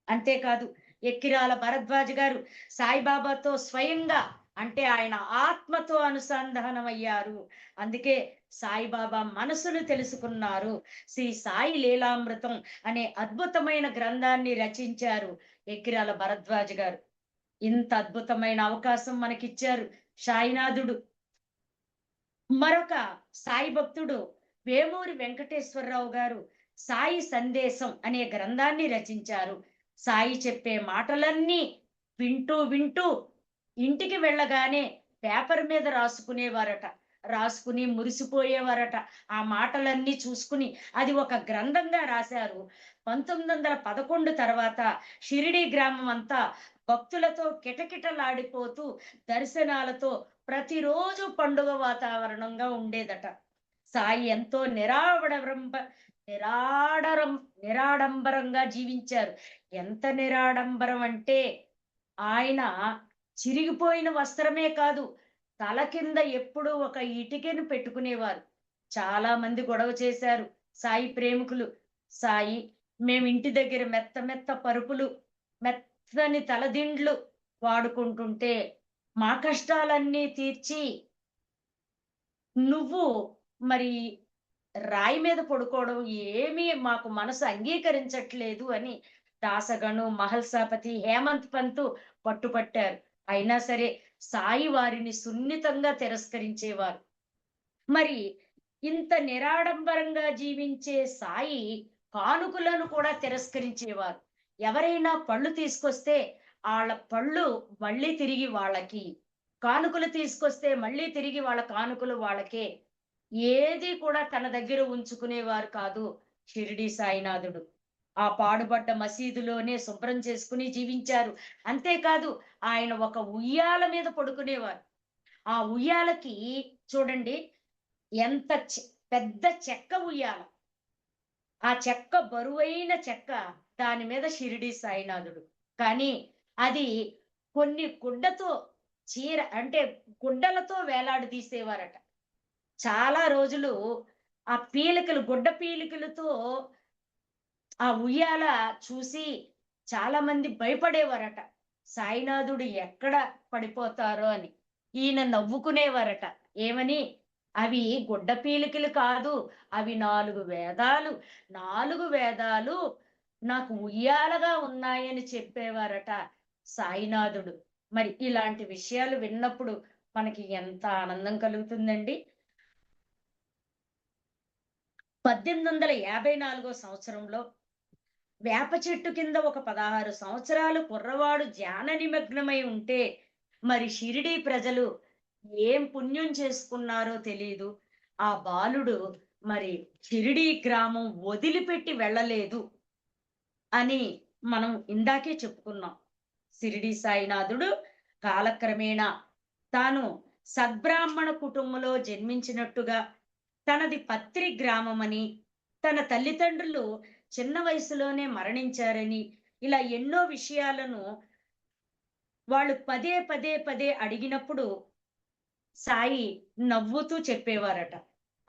అంతేకాదు ఎక్కిరాల భరద్వాజ్ గారు సాయిబాబాతో స్వయంగా, అంటే ఆయన ఆత్మతో అనుసంధానమయ్యారు. అందుకే సాయిబాబా మనసును తెలుసుకున్నారు. శ్రీ సాయి లీలామృతం అనే అద్భుతమైన గ్రంథాన్ని రచించారు ఎక్కిరాల భరద్వాజ్ గారు. ఇంత అద్భుతమైన అవకాశం మనకిచ్చారు సాయినాథుడు. మరొక సాయి భక్తుడు వేమూరి వెంకటేశ్వరరావు గారు సాయి సందేశం అనే గ్రంథాన్ని రచించారు. సాయి చెప్పే మాటలన్నీ వింటూ వింటూ ఇంటికి వెళ్ళగానే పేపర్ మీద రాసుకునేవారట, రాసుకుని మురిసిపోయేవారట. ఆ మాటలన్నీ చూసుకుని అది ఒక గ్రంథంగా రాశారు. 1911 తర్వాత షిరిడి గ్రామం అంతా భక్తులతో కిటకిటలాడిపోతూ, దర్శనాలతో ప్రతిరోజు పండుగ వాతావరణంగా ఉండేదట. సాయి ఎంతో నిరాడంబరంగా జీవించారు. ఎంత నిరాడంబరం అంటే, ఆయన చిరిగిపోయిన వస్త్రమే కాదు, తల కింద ఎప్పుడూ ఒక ఇటికెను పెట్టుకునేవారు. చాలా మంది గొడవ చేశారు సాయి ప్రేమికులు. సాయి, మేము ఇంటి దగ్గర మెత్త మెత్త పరుపులు, మెత్తని తలదిండ్లు వాడుకుంటుంటే మా కష్టాలన్నీ తీర్చి నువ్వు మరి రాయి మీద పడుకోవడం ఏమీ మాకు మనసు అంగీకరించట్లేదు అని దాసగను, మహల్సాపతి, హేమంత్ పంత్ పట్టుపట్టారు. అయినా సరే సాయి వారిని సున్నితంగా తిరస్కరించేవారు. మరి ఇంత నిరాడంబరంగా జీవించే సాయి కానుకలను కూడా తిరస్కరించేవారు. ఎవరైనా పళ్ళు తీసుకొస్తే వాళ్ళ పళ్ళు మళ్ళీ తిరిగి వాళ్ళకి, కానుకలు తీసుకొస్తే మళ్ళీ తిరిగి వాళ్ళ కానుకలు వాళ్ళకే. ఏది కూడా తన దగ్గర ఉంచుకునేవారు కాదు షిరిడి సాయినాథుడు. ఆ పాడుబడ్డ మసీదులోనే శుభ్రం చేసుకుని జీవించారు. అంతేకాదు ఆయన ఒక ఉయ్యాల మీద పడుకునేవారు. ఆ ఉయ్యాలకి చూడండి, ఎంత పెద్ద చెక్క ఉయ్యాల, ఆ చెక్క బరువైన చెక్క, దాని మీద షిరిడి సాయినాథుడు. కానీ అది కొన్ని గుడ్డతో చీర, అంటే గుడ్డలతో వేలాడదీసేవారట. చాలా రోజులు ఆ పీలికలు, గుడ్డ పీలికలతో ఆ ఉయ్యాల చూసి చాలా మంది భయపడేవారట, సాయినాథుడు ఎక్కడ పడిపోతారో అని. ఈయన నవ్వుకునేవారట, ఏమని? అవి గుడ్డ పీలికలు కాదు, అవి 4 వేదాలు, 4 వేదాలు నాకు ఉయ్యాలగా ఉన్నాయని చెప్పేవారట సాయినాథుడు. మరి ఇలాంటి విషయాలు విన్నప్పుడు మనకి ఎంత ఆనందం కలుగుతుందండి. 1854 సంవత్సరంలో వేప చెట్టు కింద ఒక 16 సంవత్సరాలు కుర్రవాడు ధ్యాన నిమగ్నమై ఉంటే మరి షిరిడీ ప్రజలు ఏం పుణ్యం చేసుకున్నారో తెలియదు. ఆ బాలుడు మరి షిరిడీ గ్రామం వదిలిపెట్టి వెళ్ళలేదు అని మనం ఇందాకే చెప్పుకున్నాం. షిరిడీ సాయినాథుడు కాలక్రమేణా తాను సద్బ్రాహ్మణ కుటుంబంలో జన్మించినట్టుగా, తనది పత్రి గ్రామమని, తన తల్లిదండ్రులు చిన్న వయసులోనే మరణించారని, ఇలా ఎన్నో విషయాలను వాళ్ళు పదే పదే పదే అడిగినప్పుడు సాయి నవ్వుతూ చెప్పేవారట.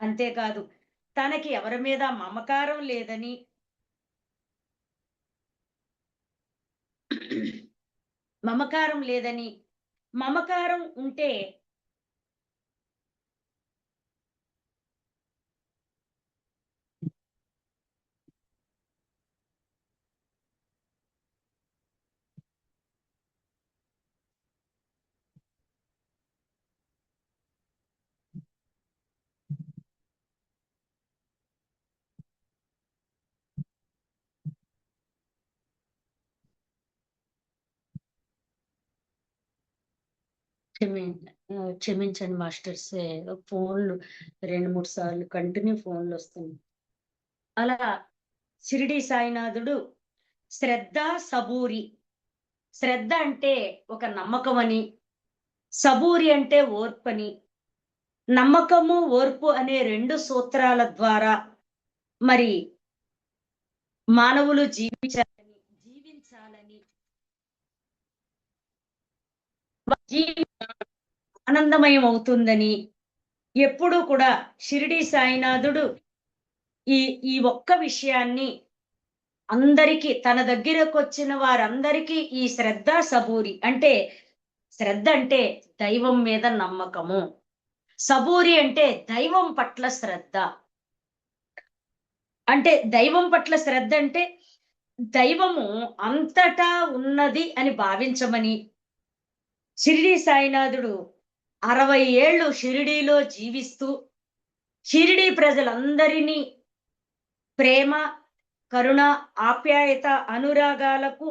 అంతేకాదు తనకి ఎవరి మీద మమకారం లేదని, మమకారం లేదని, మమకారం ఉంటే క్షమించండి మాస్టర్స్, ఫోన్లు 2-3 సార్లు కంటిన్యూ ఫోన్లు వస్తుంది. అలా షిరిడి సాయినాథుడు శ్రద్ధ, సబూరి. శ్రద్ధ అంటే ఒక నమ్మకం అని, సబూరి అంటే ఓర్పని. నమ్మకము, ఓర్పు అనే 2 సూత్రాల ద్వారా మరి మానవులు జీవించాలని ఆనందమయం అవుతుందని ఎప్పుడూ కూడా షిరిడి సాయినాథుడు ఈ ఈ ఒక్క విషయాన్ని అందరికీ, తన దగ్గరకు వచ్చిన వారందరికీ ఈ శ్రద్ధ, సబూరి అంటే, శ్రద్ధ అంటే దైవం మీద నమ్మకము, సబూరి అంటే దైవం పట్ల శ్రద్ధ. అంటే దైవం పట్ల శ్రద్ధ అంటే దైవము అంతటా ఉన్నది అని భావించమని. షిరిడి సాయినాథుడు 60 ఏళ్ళు షిరిడీలో జీవిస్తూ షిరిడీ ప్రజలందరినీ ప్రేమ, కరుణ, ఆప్యాయత, అనురాగాలకు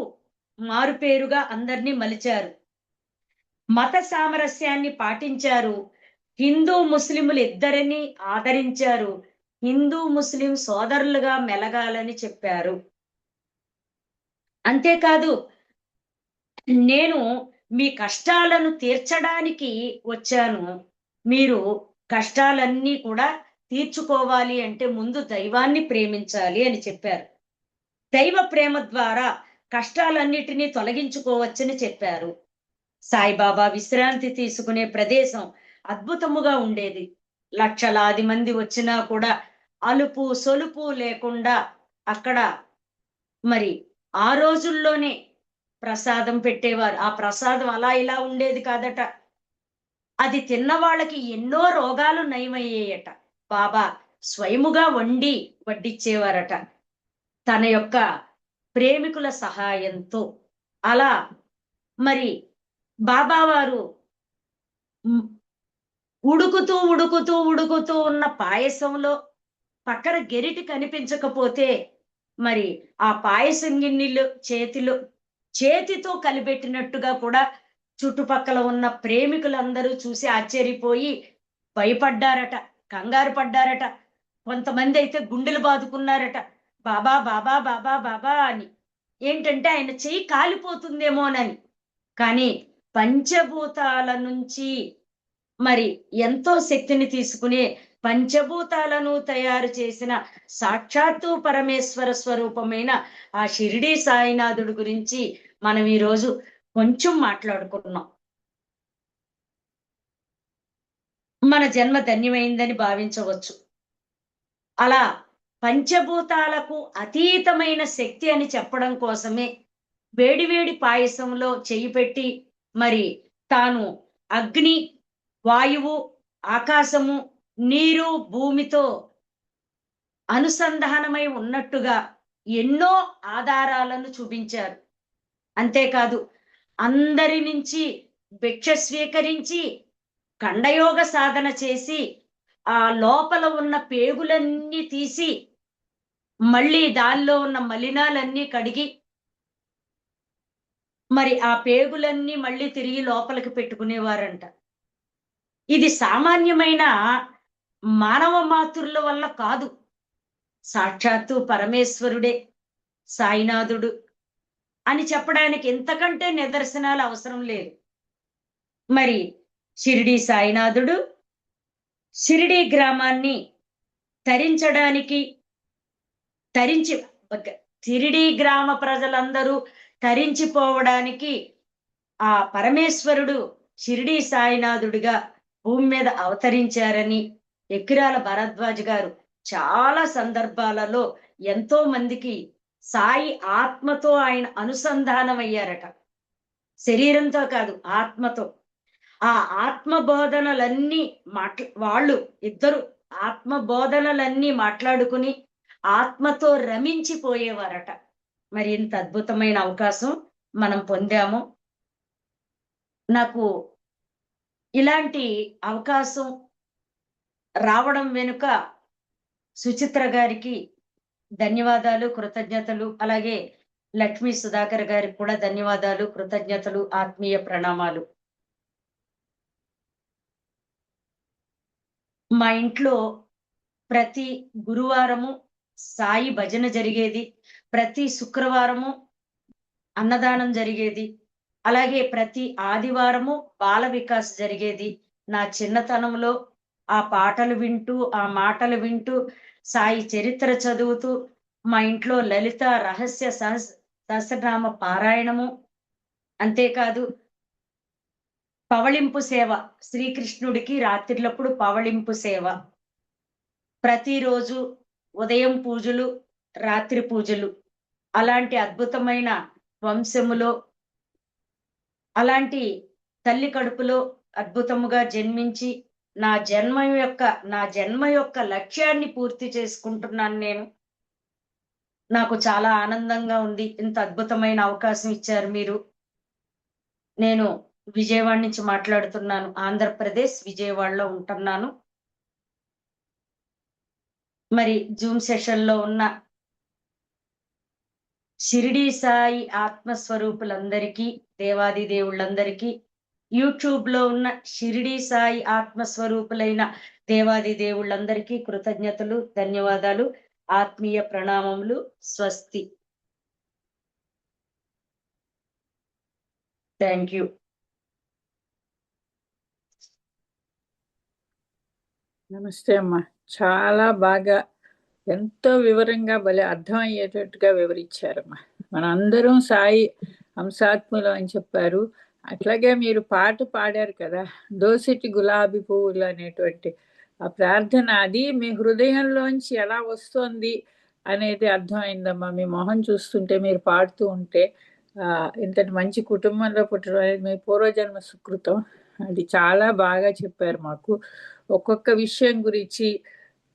మారుపేరుగా అందరినీ మలిచారు. మత సామరస్యాన్ని పాటించారు. హిందూ ముస్లిములు ఇద్దరిని ఆదరించారు. హిందూ ముస్లిం సోదరులుగా మెలగాలని చెప్పారు. అంతేకాదు, నేను మీ కష్టాలను తీర్చడానికి వచ్చాను, మీరు కష్టాలన్నీ కూడా తీర్చుకోవాలి అంటే ముందు దైవాన్ని ప్రేమించాలి అని చెప్పారు. దైవ ప్రేమ ద్వారా కష్టాలన్నిటినీ తొలగించుకోవచ్చని చెప్పారు. సాయిబాబా విశ్రాంతి తీసుకునే ప్రదేశం అద్భుతముగా ఉండేది. లక్షలాది మంది వచ్చినా కూడా అలుపు సొలుపు లేకుండా అక్కడ మరి ఆ రోజుల్లోనే ప్రసాదం పెట్టేవారు. ఆ ప్రసాదం అలా ఇలా ఉండేది కాదట. అది తిన్న వాళ్ళకి ఎన్నో రోగాలు నయమయ్యేయట. బాబా స్వయముగా వడ్డిచ్చేవారట తన యొక్క ప్రేమికుల సహాయంతో. అలా మరి బాబా వారు ఉడుకుతూ ఉడుకుతూ ఉడుకుతూ ఉన్న పాయసంలో పక్కన గెరిటి కనిపించకపోతే మరి ఆ పాయసం గిన్నెలు చేతితో కలిపెట్టినట్టుగా కూడా చుట్టుపక్కల ఉన్న ప్రేమికులందరూ చూసి ఆశ్చర్యపోయి భయపడ్డారట, కంగారు పడ్డారట. కొంతమంది అయితే గుండెలు బాదుకున్నారట, బాబా బాబా బాబా బాబా అని. ఏంటంటే ఆయన చెయ్యి కాలిపోతుందేమోనని. కానీ పంచభూతాల నుంచి మరి ఎంతో శక్తిని తీసుకునే, పంచభూతాలను తయారు చేసిన సాక్షాత్తు పరమేశ్వర స్వరూపమైన ఆ షిరిడి సాయినాథుడి గురించి మనం ఈరోజు కొంచెం మాట్లాడుకున్నాం. మన జన్మ ధన్యమైందని భావించవచ్చు. అలా పంచభూతాలకు అతీతమైన శక్తి అని చెప్పడం కోసమే వేడివేడి పాయసంలో చెయ్యి పెట్టి మరి తాను అగ్ని, వాయువు, ఆకాశము, నీరు, భూమితో అనుసంధానమై ఉన్నట్టుగా ఎన్నో ఆధారాలను చూపించారు. అంతేకాదు, అందరి నుంచి భిక్ష స్వీకరించి ఖండయోగ సాధన చేసి ఆ లోపల ఉన్న పేగులన్నీ తీసి మళ్ళీ దానిలో ఉన్న మలినాలన్నీ కడిగి మరి ఆ పేగులన్నీ మళ్ళీ తిరిగి లోపలికి పెట్టుకునేవారంట. ఇది సామాన్యమైన మానవ మాతృల వల్ల కాదు. సాక్షాత్తు పరమేశ్వరుడే, సాయినాథుడు అని చెప్పడానికి ఇంతకంటే నిదర్శనాలు అవసరం లేదు. మరి షిరిడి సాయినాథుడు షిరిడి గ్రామాన్ని తరించి షిరిడి గ్రామ ప్రజలందరూ తరించిపోవడానికి ఆ పరమేశ్వరుడు షిరిడి సాయినాథుడిగా భూమి మీద అవతరించారని ఎక్కిరాల భరద్వాజ్ గారు చాలా సందర్భాలలో ఎంతో మందికి సాయి ఆత్మతో ఆయన అనుసంధానం అయ్యారట. శరీరంతో కాదు, ఆత్మతో. ఆ ఆత్మ బోధనలన్నీ వాళ్ళు ఇద్దరు ఆత్మ బోధనలన్నీ మాట్లాడుకుని ఆత్మతో రమించిపోయేవారట. మరి ఇంత అద్భుతమైన అవకాశం మనం పొందాము. నాకు ఇలాంటి అవకాశం రావడం వెనుక సుచిత్ర గారికి ధన్యవాదాలు, కృతజ్ఞతలు. అలాగే లక్ష్మీ సుధాకర్ గారికి కూడా ధన్యవాదాలు, కృతజ్ఞతలు, ఆత్మీయ ప్రణామాలు. మా ఇంట్లో ప్రతి గురువారము సాయి భజన జరిగేది, ప్రతి శుక్రవారము అన్నదానం జరిగేది, అలాగే ప్రతి ఆదివారము బాల వికాస్ జరిగేది. నా చిన్నతనంలో ఆ పాటలు వింటూ, ఆ మాటలు వింటూ, సాయి చరిత్ర చదువుతూ మా ఇంట్లో లలిత రహస్య సహస్రనామ పారాయణము, అంతేకాదు పవళింపు సేవ, శ్రీకృష్ణుడికి రాత్రిలప్పుడు పవళింపు సేవ, ప్రతిరోజు ఉదయం పూజలు, రాత్రి పూజలు. అలాంటి అద్భుతమైన వంశములో, అలాంటి తల్లి కడుపులో అద్భుతముగా జన్మించి నా జన్మ యొక్క లక్ష్యాన్ని పూర్తి చేసుకుంటున్నాను నేను. నాకు చాలా ఆనందంగా ఉంది. ఇంత అద్భుతమైన అవకాశం ఇచ్చారు మీరు. నేను విజయవాడ నుంచి మాట్లాడుతున్నాను. ఆంధ్రప్రదేశ్ విజయవాడలో ఉంటున్నాను. మరి జూమ్ సెషన్ లో ఉన్న షిరిడి సాయి ఆత్మస్వరూపులందరికీ, దేవాది దేవుళ్ళందరికీ, యూట్యూబ్ లో ఉన్న షిరిడి సాయి ఆత్మస్వరూపులైన దేవాది దేవుళ్ళందరికీ కృతజ్ఞతలు, ధన్యవాదాలు, ఆత్మీయ ప్రణామములు. స్వస్తి. Thank you. నమస్తే అమ్మా. చాలా బాగా, ఎంతో వివరంగా, భలే అర్థమయ్యేటట్టుగా వివరించారమ్మా. మనందరం సాయి హంసాత్ములు అని చెప్పారు. అట్లాగే మీరు పాట పాడారు కదా, దోసిటి గులాబీ పువ్వులు అనేటువంటి ఆ ప్రార్థన, అది మీ హృదయంలోంచి ఎలా వస్తుంది అనేది అర్థమైందమ్మా. మీ మొహం చూస్తుంటే, మీరు పాడుతూ ఉంటే, ఇంతటి మంచి కుటుంబంలో పుట్టడం అనేది మీ పూర్వజన్మ సుకృతం. అది చాలా బాగా చెప్పారు మాకు. ఒక్కొక్క విషయం గురించి,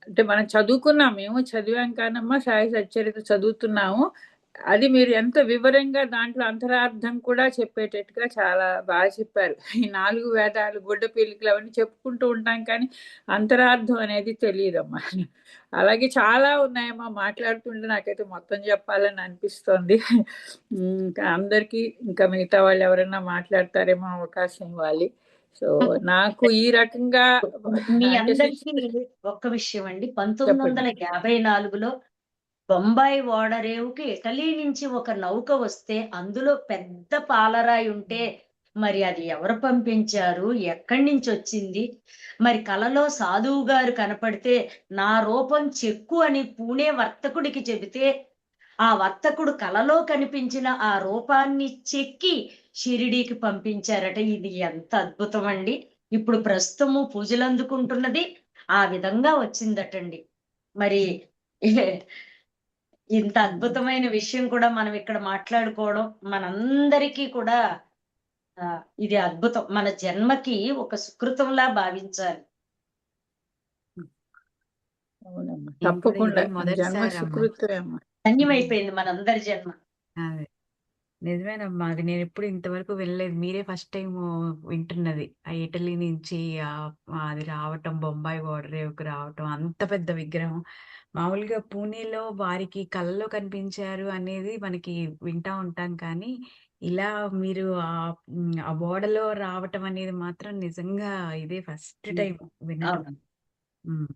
అంటే మనం చదువుకున్నాం, మేము చదివాం కానమ్మా, సాయి సచ్చరిత్ర చదువుతున్నాము. అది మీరు ఎంత వివరంగా దాంట్లో అంతరార్థం కూడా చెప్పేటట్టుగా చాలా బాగా చెప్పారు. ఈ 4 వేదాలు, గుడ్డ పీలికలు అవన్నీ చెప్పుకుంటూ ఉంటాం, కానీ అంతరార్థం అనేది తెలియదమ్మా. అలాగే చాలా ఉన్నాయమ్మా, మాట్లాడుతుంటే నాకైతే మొత్తం చెప్పాలని అనిపిస్తోంది. ఇంకా అందరికీ, ఇంకా మిగతా వాళ్ళు ఎవరైనా మాట్లాడతారేమో అవకాశం ఇవ్వాలి. సో నాకు ఈ రకంగా మీ అంటే అందరికీ ఒక్క విషయం అండి. 1954లో బొంబాయి ఓడరేవుకి ఇటలీ నుంచి ఒక నౌక వస్తే అందులో పెద్ద పాలరాయి ఉంటే మరి అది ఎవరు పంపించారు, ఎక్కడి నుంచి వచ్చింది? మరి కలలో సాధువు గారు కనపడితే నా రూపం చెక్కు అని పూణే వర్తకుడికి చెబితే ఆ వర్తకుడు కలలో కనిపించిన ఆ రూపాన్ని చెక్కి షిరిడీకి పంపించారట. ఇది ఎంత అద్భుతం అండి. ఇప్పుడు ప్రస్తుతము పూజలు అందుకుంటున్నది ఆ విధంగా వచ్చిందటండి. మరి ఇంత అద్భుతమైన విషయం కూడా మనం ఇక్కడ మాట్లాడుకోవడం మనందరికీ కూడా ఇది అద్భుతం. మన జన్మకి ఒక సుకృతంలా భావించాలి. అవునమ్మా, నేను కూడా తప్పకుండా ఇదే జన్మ మొదటిసారి అమ్మ. సుకృతమే అమ్మా. ధన్యమైపోయింది మనందరి జన్మ. అదే. నిజమేనమ్మా. అది నేనెప్పుడు ఇంతవరకు వినలేదు. మీరే ఫస్ట్ టైము వింటున్నది. ఆ ఇటలీ నుంచి అది రావటం, బొంబాయి ఓడరేవుకి రావటం, అంత పెద్ద విగ్రహం. మామూలుగా పూణేలో వారికి కలలో కనిపించారు అనేది మనకి వింటా ఉంటాం కానీ, ఇలా మీరు ఆ ఓడలో రావటం అనేది మాత్రం నిజంగా ఇదే ఫస్ట్ టైమ్ వినటం. అవును. హ్మ్.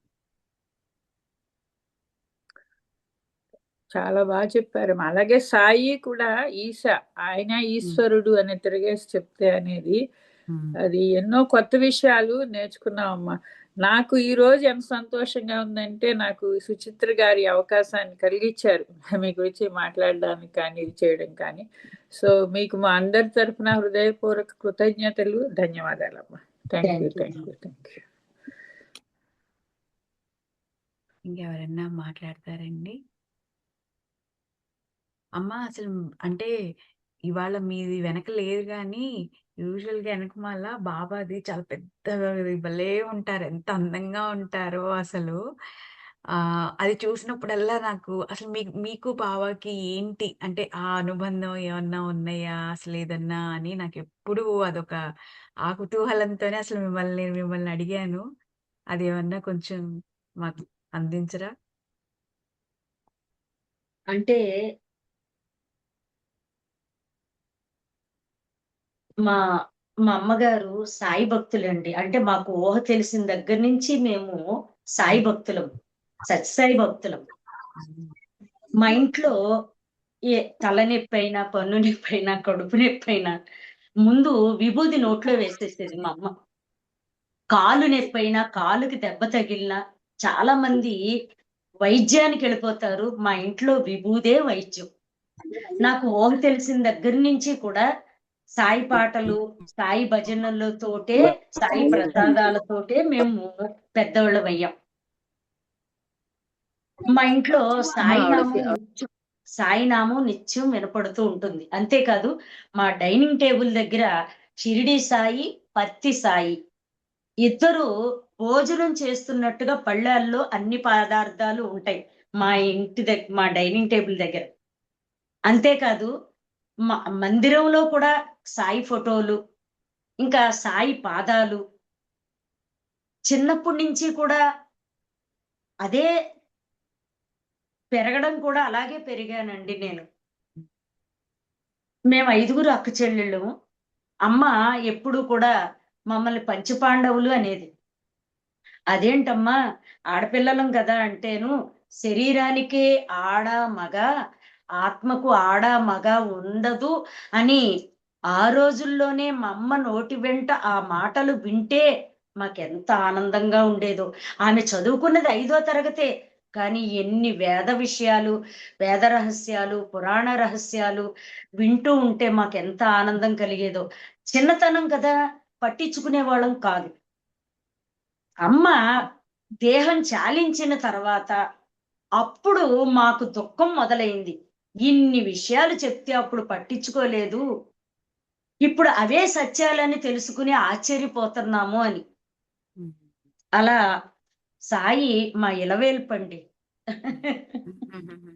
చాలా బాగా చెప్పారు. అలాగే సాయి కూడా ఈశ, ఆయన హ్మ్. ఈశ్వరుడు అని తిరగేసి చెప్తే అనేది హ్మ్. అది ఎన్నో కొత్త విషయాలు నేర్చుకున్నామమ్మా. నాకు ఈ రోజు ఎంత సంతోషంగా ఉందంటే నాకు సుచిత్ర గారి అవకాశాన్ని కలిగించారు మీ గురించి మాట్లాడడానికి కానీ ఇది చేయడం కానీ. సో మీకు మా అందరి తరఫున హృదయపూర్వక కృతజ్ఞతలు, ధన్యవాదాలమ్మా. Thank you, thank you. Thank you, thank you. ఇంకెవరన్నా మాట్లాడతారండి? అమ్మా అసలు అంటే ఇవాళ మీది వెనక లేదు గానీ, యూజువల్‌గా ఎనకమాల బాబాది చాలా పెద్దగా భలే ఉంటారు. ఎంత అందంగా ఉంటారో అసలు. అది చూసినప్పుడల్లా నాకు అసలు మీకు బాబాకి ఏంటి అంటే ఆ అనుబంధం ఏమన్నా ఉన్నాయా? అసలేదన్నా అని నాకెప్పుడూ అదొక ఆ కుతూహలంతోనే అసలు మిమ్మల్ని అడిగాను. అదేమన్నా కొంచెం మాకు అందించరా? అంటే మా మా అమ్మగారు సాయి భక్తులండి. అంటే మాకు ఊహ తెలిసిన దగ్గర నుంచి మేము సాయి హ్మ్. భక్తులం. సత్యసాయి భక్తులం. హ్మ్. మా ఇంట్లో తలనొప్పైనా, పన్ను నొప్పైనా, కడుపు నొప్పైనా ముందు విభూది నోట్లో వేసేసేది మా అమ్మ. కాలు నొప్పైనా, కాలుకి దెబ్బ తగిలినా చాలా మంది వైద్యానికెళ్ళిపోతారు. మా ఇంట్లో విభూదే వైద్యం. నాకు ఊహ తెలిసిన దగ్గర నుంచి కూడా సాయి పాటలు, సాయి భజనలతోటే, సాయి ప్రసాదాలతోటే మేము పెద్దోళ్ళమయ్యాం. మా ఇంట్లో సాయినామం నిత్యం వినపడుతూ ఉంటుంది. అంతేకాదు మా డైనింగ్ టేబుల్ దగ్గర షిరిడి సాయి, పత్తి సాయి ఇద్దరు భోజనం చేస్తున్నట్టుగా పళ్ళాల్లో అన్ని పదార్థాలు ఉంటాయి. మా డైనింగ్ టేబుల్ దగ్గర. అంతేకాదు మందిరంలో కూడా సాయి ఫోటోలు, ఇంకా సాయి పాదాలు చిన్నప్పటి నుంచి కూడా అదే పెరగడం కూడా అలాగే పెరిగానండి నేను. మేము 5గురు అక్క చెల్లెళ్ళము. అమ్మ ఎప్పుడు కూడా మమ్మల్ని పంచపాండవులు అనేది. అదేంటమ్మా ఆడపిల్లలం కదా అంటేను, శరీరానికే ఆడ, మగ, ఆత్మకు ఆడ, మగ ఉండదు అని ఆ రోజుల్లోనే మా అమ్మ నోటి వెంట ఆ మాటలు వింటే మాకెంత ఆనందంగా ఉండేదో. ఆమె చదువుకున్నది 5వ తరగతే. కానీ ఎన్ని వేద విషయాలు, వేద రహస్యాలు, పురాణ రహస్యాలు వింటూ ఉంటే మాకెంత ఆనందం కలిగేదో. చిన్నతనం కదా పట్టించుకునేవాళ్ళం కాదు. అమ్మ దేహం చాలించిన తర్వాత అప్పుడు మాకు దుఃఖం మొదలైంది. ఇన్ని విషయాలు చెప్తే అప్పుడు పట్టించుకోలేదు. ఇప్పుడు అవే సత్యాలని తెలుసుకుని ఆశ్చర్యపోతున్నాము అని. హ్మ్. అలా సాయి మా ఇలవేల్పండి. హుహుహుహు.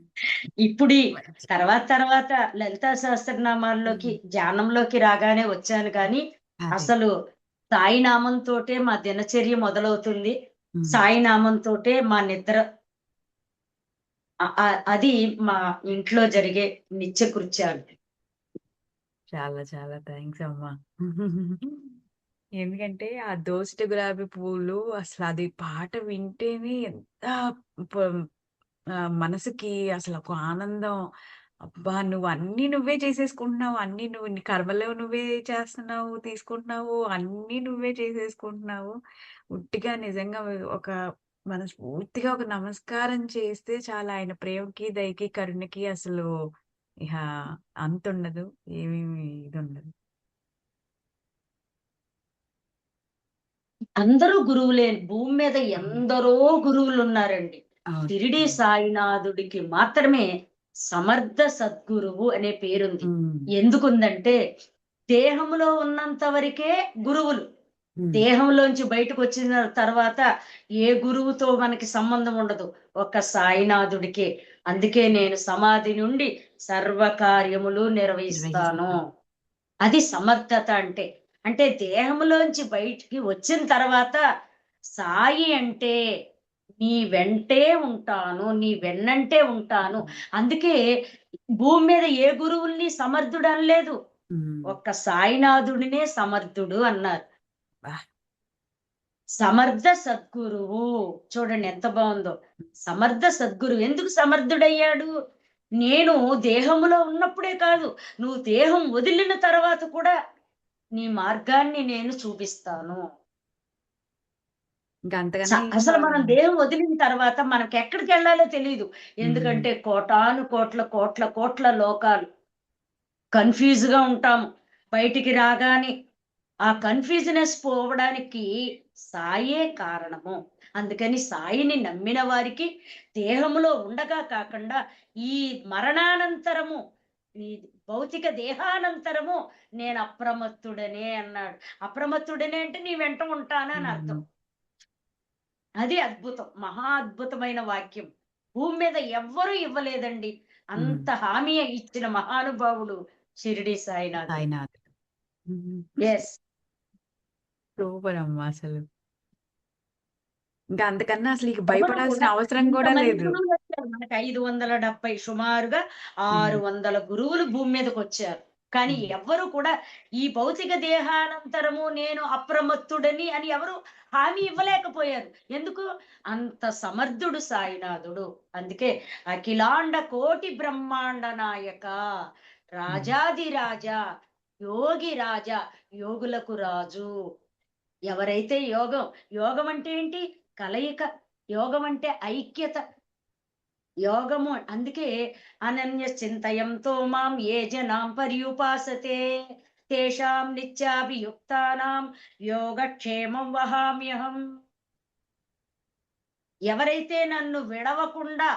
ఇప్పుడీ మంచి తర్వాత లలితా సహస్రనామాల్లోకి, హ్మ్. ధ్యానంలోకి రాగానే వచ్చాను కానీ, అదే. అసలు సాయి నామంతోటే మా దినచర్య మొదలవుతుంది. హ్మ్. సాయి నామంతోటే మా నిద్ర అది మా ఇంట్లో జరిగే నిత్యకృత్యాలు. చాలా చాలా థాంక్స్ అమ్మా. ఎందుకంటే ఆ దోసిటి గులాబీ పువ్వులు అసలది పాట వింటేనే ఎంత ప మనసుకి అసలొక ఆనందం. అబ్బా! నువ్వే చేసేసుకుంటున్నావు. అన్నీ నువ్వు నీ కర్మలు నువ్వే చేస్తున్నావు, తీసుకుంటున్నావు. అన్నీ నువ్వే చేసేసుకుంటున్నావు. ఉట్టిగా నిజంగా ఒక మనస్ఫూర్తిగా ఒక నమస్కారం చేస్తే చాలు ఆయన ప్రేమకి, దయకి, కరుణకి అసలు ఇహ అంతుండదు. ఏమీ ఇదుండదు. అందరూ గురువులే. భూమి మీద అవును. ఎందరో గురువులున్నారండి. అవును. షిరిడీ అవును. సాయినాథుడికి మాత్రమే సమర్థ సద్గురువు అనే పేరుంది. హ్మ్. ఎందుకుందంటే, దేహంలో ఉన్నంత వరకే గురువులు. హ్మ్. దేహంలోంచి బయటకొచ్చిన తర్వాత ఏ గురువుతో మనకి సంబంధం ఉండదు. ఒక్క సాయినాథుడికే. అందుకే నేను సమాధి నుండి సర్వకార్యములు నిర్వహిస్తాను. నిర్వహిస్తాను. అది సమర్థత అంటే. అంటే దేహంలోంచి బయటికి వచ్చిన తర్వాత సాయి అంటే నీ వెంటే ఉంటాను, నీ వెన్నంటే ఉంటాను. అందుకే భూమి మీద ఏ గురువుల్ని సమర్థుడు అనలేదు, ఉమ్. ఒక్క సాయినాథుడినే సమర్థుడు అన్నారు. బా. సమర్థ సద్గురువు. చూడండి ఎంత బాగుందో. సమర్థ సద్గురువు ఎందుకు సమర్థుడయ్యాడు? నేను దేహములో ఉన్నప్పుడే కాదు, నువ్వు దేహం వదిలిన తర్వాత కూడా నీ మార్గాన్ని నేను చూపిస్తాను. ఇంకా అంతకన్నా ఏం అసలు మనం కావాలండి? దేహం వదిలిన తర్వాత మనకి ఎక్కడికి వెళ్ళాలో తెలియదు. ఉమ్. ఎందుకంటే కోటాను కోట్ల కోట్ల కోట్ల లోకాలు, కన్ఫ్యూజ్ గా ఉంటాము. బయటికి రాగానే ఆ కన్ఫ్యూజనెస్ పోవడానికి సాయే కారణము. అందుకని సాయిని నమ్మిన వారికి దేహములో ఉండగా కాకుండా ఈ మరణానంతరము, ఈ భౌతిక దేహానంతరము నేను అప్రమత్తుడనే అన్నాడు. అప్రమత్తుడనే అంటే నీ వెంట ఉంటానని అర్థం. అవును. అది అద్భుతం, మహా అద్భుతమైన వాక్యం. భూమి మీద ఎవ్వరూ ఇవ్వలేదండి ఉమ్. అంత హామీ ఇచ్చిన మహానుభావుడు షిరిడి సాయినాథ్. సాయినాథ్. ఉమ్. ఎస్. సూపర్ అమ్మా అసలు. ఇంకా అంతకన్నా అసలు ఇక ఎవరు భయపడాల్సిన కూడా అవసరం కూడా ఇంతమంది లేదు. గురువులు వచ్చారు మనకి. 570 సుమారుగా ఉమ్. 600 గురువులు భూమి మీదకి వచ్చారు. కానీ ఉమ్. ఎవ్వరు కూడా ఈ భౌతిక దేహానంతరము నేను అప్రమత్తుడని అని ఎవరు హామీ ఇవ్వలేకపోయారు. ఎందుకు? అంత సమర్థుడు సాయినాథుడు. అందుకే అఖిలాండ కోటి బ్రహ్మాండ నాయక, ఉమ్. రాజాదిరాజా, యోగి రాజా, యోగులకు రాజు. ఎవరైతే యోగం, యోగం అంటే ఏంటి? కలయిక. యోగం అంటే ఐక్యత. యోగము అందుకే అనన్య చింతయంతో మాం ఏ జనాం పర్యుపాసతే తేషాం నిత్యాభియుక్తానాం యోగక్షేమం వహామ్యహం. ఎవరైతే నన్ను విడవకుండా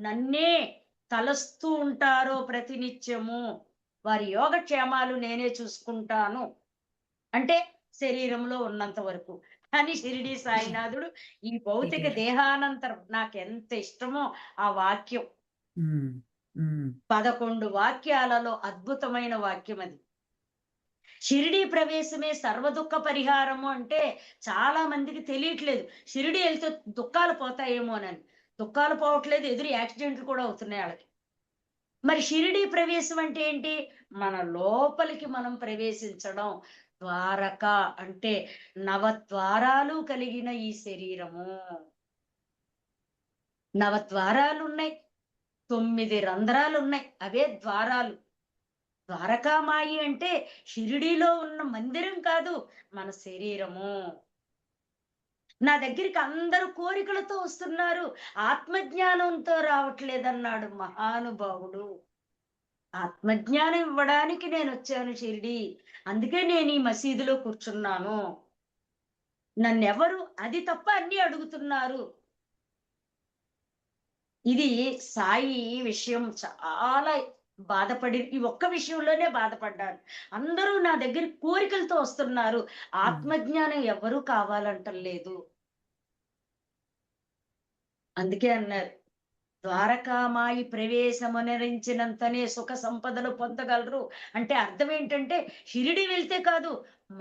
నన్నే తలస్తూ ఉంటారో ప్రతినిత్యము, వారి యోగక్షేమాలు నేనే చూసుకుంటాను. అంటే శరీరంలో ఉన్నంత వరకు. కానీ షిరిడి సాయినాథుడు ఈ భౌతిక శరీరం. దేహానంతరం నాకు ఎంత ఇష్టమో ఆ వాక్యం. ఉమ్. ఉమ్. 11 వాక్యాలలో అద్భుతమైన వాక్యం అది. షిరిడి ప్రవేశమే సర్వదుఃఖ పరిహారము అంటే చాలా మందికి తెలియట్లేదు. షిరిడి వెళ్తే దుఃఖాలు పోతాయేమోనని. దుఃఖాలు పోవట్లేదు, ఎదురు యాక్సిడెంట్లు కూడా అవుతున్నాయి వాళ్ళకి. మరి షిరిడి ప్రవేశం అంటే ఏంటి? మన లోపలికి మనం ప్రవేశించడం. ద్వారక అంటే నవద్వారాలు కలిగిన ఈ శరీరము. నవద్వారాలు ఉన్నాయి, 9 రంధ్రాలు ఉన్నాయి, అవే ద్వారాలు. ద్వారకామాయి అంటే షిరిడీలో ఉన్న మందిరం కాదు, మన శరీరము. నా దగ్గరికి అందరూ కోరికలతో వస్తున్నారు, ఆత్మజ్ఞానంతో రావట్లేదన్నాడు మహానుభావుడు. ఆత్మజ్ఞానం ఇవ్వడానికి నేను వచ్చాను షిరిడి. అందుకే నేను ఈ మసీదులో కూర్చున్నాను. నన్నెవరు అది తప్ప అన్ని అడుగుతున్నారు. ఇది సాయి విషయం చాలా బాధపడి, ఈ ఒక్క విషయంలోనే బాధపడ్డాను. అందరూ నా దగ్గర కోరికలతో వస్తున్నారు, ఆత్మజ్ఞానం ఎవరు కావాలంటలేదు. అందుకే అన్నారు, ద్వారకామాయి ప్రవేశమునరించినంతనే సుఖ సంపదలు పొందగలరు. అంటే అర్థం ఏంటంటే షిరిడి వెళ్తే కాదు,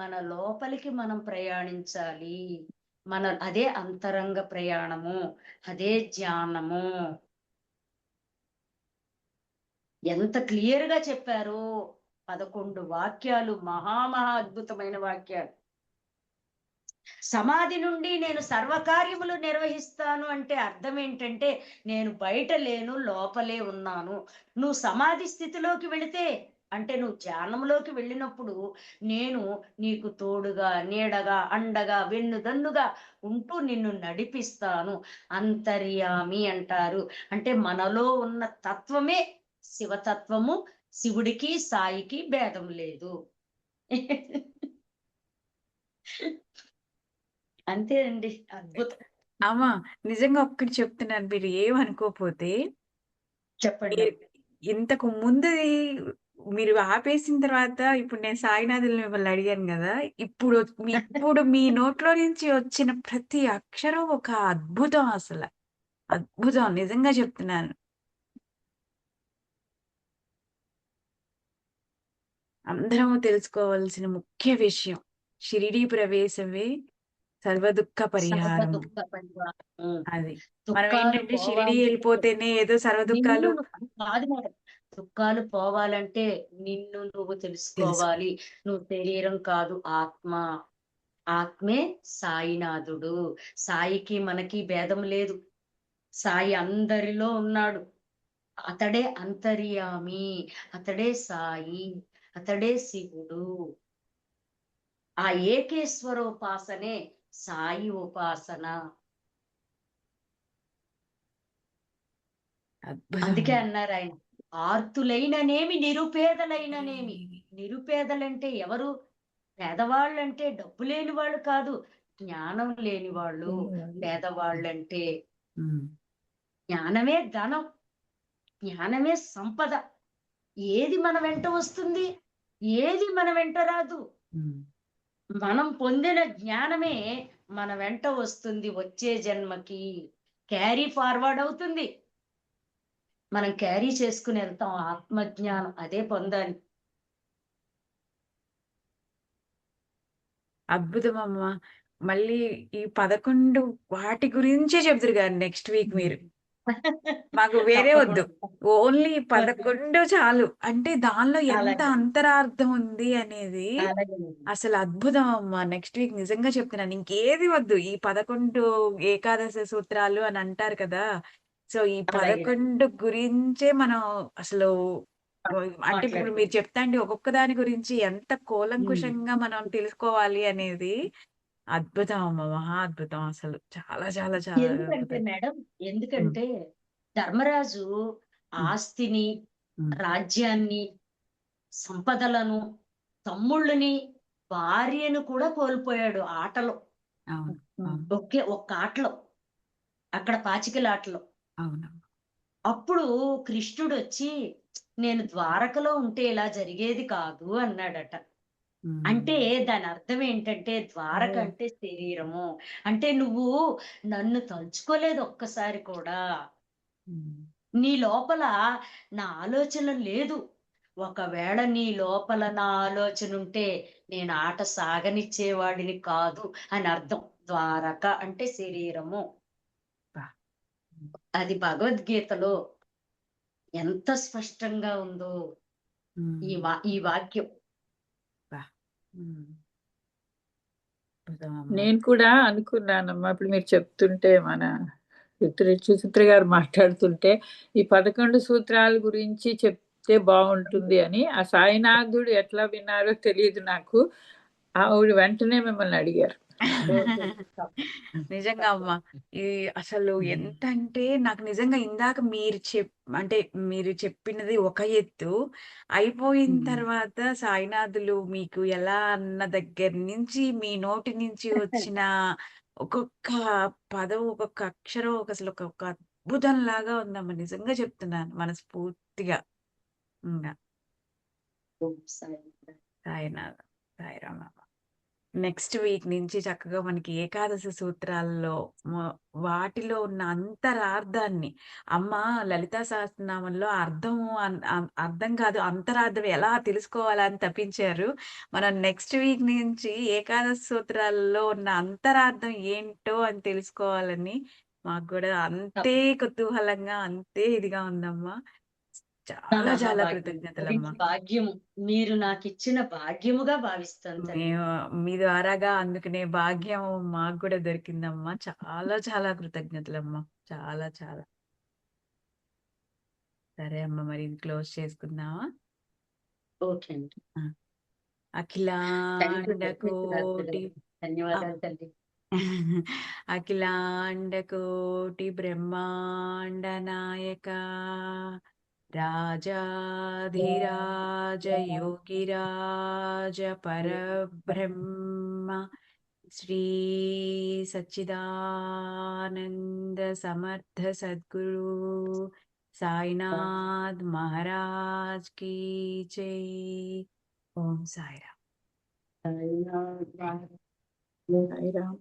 మన లోపలికి మనం ప్రయాణించాలి. అదే అంతరంగ ప్రయాణము, అదే ధ్యానము. ఎంత క్లియర్ గా చెప్పారో. 11 వాక్యాలు, మహా అద్భుతమైన వాక్యాలు. సమాధి నుండి నేను సర్వకార్యములు నిర్వహిస్తాను అంటే అర్థం ఏంటంటే నేను బయట లేను, లోపలే ఉన్నాను. నువ్వు సమాధి స్థితిలోకి వెళితే అంటే నువ్వు ధ్యానంలోకి వెళ్ళినప్పుడు నేను నీకు తోడుగా, నీడగా, అండగా, వెన్నుదన్నుగా ఉంటూ నిన్ను నడిపిస్తాను. అంతర్యామి అంటారు. అంటే మనలో ఉన్న తత్వమే శివతత్వము. శివుడికి సాయికి భేదం లేదు. అంతే అండి, అద్భుతం. అమ్మా నిజంగా ఒక్కటి చెప్తున్నాను, మీరు ఏమనుకోపోతే. చెప్పండి. మీరు ఇంతకు ముందు మీరు ఆపేసిన తర్వాత ఇప్పుడు నేను సాయినాథులు మిమ్మల్ని అడిగాను కదా, ఇప్పుడు మీ నోట్లో నుంచి వచ్చిన ప్రతి అక్షరం ఒక అద్భుతం, అసలు అద్భుతం, నిజంగా చెప్తున్నాను. అందరము తెలుసుకోవాల్సిన ముఖ్య విషయం. షిరిడీ ప్రవేశమే సర్వదుఃఖ సర్వ పరిహారము. దుఃఖ పరిహారం. అది. మనం దుఃఖాలు ఏంటంటే షిరిడీ పోవాలి ఎళ్ళిపోతేనే ఏదో సర్వ దుఃఖాలు నిన్ను కాదు మేడం, దుఃఖాలు పోవాలంటే నిన్ను నువ్వు తెలుసు. తెలుసుకోవాలి. నువ్వు శరీరం కాదు, ఆత్మ. ఆత్మే సాయినాథుడు. సాయికి మనకి భేదం లేదు. సాయి అందరిలో ఉన్నాడు. అతడే అంతర్యామి, అతడే సాయి, అతడే శివుడు. ఆ ఏకేశ్వరోపాసనే సాయి ఉపాసన. అందుకే అద్భుతం. అన్నారు ఆయన, ఆర్తులైననేమి నిరుపేదలైననేమి. నిరుపేదలంటే ఎవరు? పేదవాళ్ళంటే డబ్బు లేని వాళ్ళు కాదు, జ్ఞానం లేని వాళ్ళు. పేదవాళ్ళంటే ఉమ్. జ్ఞానమే ధనం, జ్ఞానమే సంపద. ఏది మన వెంట వస్తుంది, ఏది మన వెంట రాదు. ఉమ్. మనం పొందిన జ్ఞానమే మన వెంట వస్తుంది, వచ్చే జన్మకి క్యారీ ఫార్వర్డ్ అవుతుంది. మనం క్యారీ చేసుకుని వెళ్తాం. ఆత్మజ్ఞానం అదే పొందాలి. అద్భుతం అమ్మా. మళ్ళీ ఈ 11 వాటి గురించే చెప్తురు గారు నెక్స్ట్ వీక్ మీరు. మాకు వేరే వద్దు. తప్పకుండా. ఓన్లీ 11 చాలు. అంటే దానిలో ఎంత అలాగే అంతరార్థం ఉంది అనేది అలాగే అసలు అద్భుతం అమ్మా. నెక్స్ట్ వీక్ నిజంగా చెప్తున్నాను. ఇంకేది వద్దు. ఈ 11 ఏకాదశి సూత్రాలు అని అంటారు కదా! సో, ఈ అలాగే 11 గురించే మనం అసలు అంటే ఇప్పుడు మీరు మాట్లాడుకుందాం. చెప్తాండి ఒక్కొక్క దాని గురించి ఎంత కూలంకుషంగా మనం తెలుసుకోవాలి అనేది అద్భుతం అమ్మ. మహా అద్భుతం అసలు. చాలా చాలా చాలా ఎందుకంటే అద్భుతం. మేడం, హ్మ్. ఎందుకంటే ధర్మరాజు హ్మ్. ఆస్తిని, హ్మ్. రాజ్యాన్ని, సంపదలను, తమ్ముళ్ళని, భార్యను కూడా కోల్పోయాడు ఆటలో. అవును. అవును. ఒక్క ఆటలో, అక్కడ పాచికల ఆటలో. అవును. అప్పుడు కృష్ణుడు వచ్చి, నేను ద్వారకలో ఉంటే ఇలా జరిగేది కాదు అన్నాడట. అంటే హ్మ్. దాని అర్థం ఏంటంటే, ద్వారక అంటే శరీరము. అంటే నువ్వు నన్ను తలుచుకోలేదు ఒక్కసారి కూడా. హ్మ్. నీ లోపల నా ఆలోచన లేదు. ఒకవేళ నీ లోపల నా ఆలోచన ఉంటే నేను ఆట సాగనిచ్చేవాడిని కాదు అని అర్థం. ద్వారక అంటే శరీరము. అబ్బా! హ్మ్. అది భగవద్గీతలో ఎంత స్పష్టంగా ఉందో హ్మ్. ఈ వాక్యం. అబ్బా! హ్మ్. అద్భుతం అమ్మ. నేను కూడా అనుకున్నానమ్మా. ఇప్పుడు మీరు చెప్తుంటే మన సుచిత్ర గారు మాట్లాడుతుంటే ఈ 11 సూత్రాల గురించి చెప్తే బాగుంటుంది అని. ఆ సాయినాథుడు ఎట్లా విన్నారో తెలియదు నాకు. ఆవిడ వెంటనే మిమ్మల్ని అడిగారు. ఓకే. నిజంగా అమ్మ. ఈ అసలు ఎంతంటే నాకు నిజంగా ఇందాక అంటే మీరు చెప్పినది ఒక ఎత్తు. అయిపోయిన తర్వాత సాయినాథులు మీకు ఎలా అన్న దగ్గర నుంచి మీ నోటి నుంచి వచ్చిన ఒక్కొక్క పదం, ఒక్కొక్క అక్షరం ఒక్కొక్క అద్భుతంలాగా ఉందమ్మ. నిజంగా చెప్తున్నాను మనస్ఫూర్తిగా. ఇంగ సాయినాథ్. సాయిరామ్ అమ్మ. నెక్స్ట్ వీక్ నుంచి చక్కగా మనకి ఏకాదశి సూత్రాల్లో వాటిలో ఉన్న అంతరార్థాన్ని అమ్మ లలితా సహస్రనామంలో అర్థము అర్థం కాదు అంతరార్థం ఎలా తెలుసుకోవాలని తప్పించారు. మనం నెక్స్ట్ వీక్ నుంచి ఏకాదశి సూత్రాల్లో ఉన్న అంతరార్థం ఏంటో అని తెలుసుకోవాలని మాకు కూడా అంతే కుతూహలంగా అంతే ఇదిగా ఉందమ్మా. నా చాలా చాలా మహాభాగ్యం. అది కృతజ్ఞతలమ్మా. భాగ్యము. మీరు నాకిచ్చిన భాగ్యముగా భావిస్తాను తల్లి. మేము మీ ద్వారాగా అందుకునే భాగ్యం మాకు కూడా దొరికిందమ్మా. చాలా చాలా కృతజ్ఞతలమ్మా. చాలా చాలా. సరే అమ్మ మరి ఇది క్లోజ్ చేసుకుందామా? ఓకే అండి. ఆ. Thank you. అఖిలాండ కోటి ఆ. ధన్యవాదాలు తల్లి. అఖిలాండ కోటి బ్రహ్మాండ నాయక రాజాధిరాజ యోగిరాజ పరబ్రహ్మ శ్రీ సచ్చిదానంద సమర్థ సద్గురు సాయినాథ్ మహారాజ్ की जय. ఓం సాయిరామ్. సాయిరామ్. సాయిరామ్.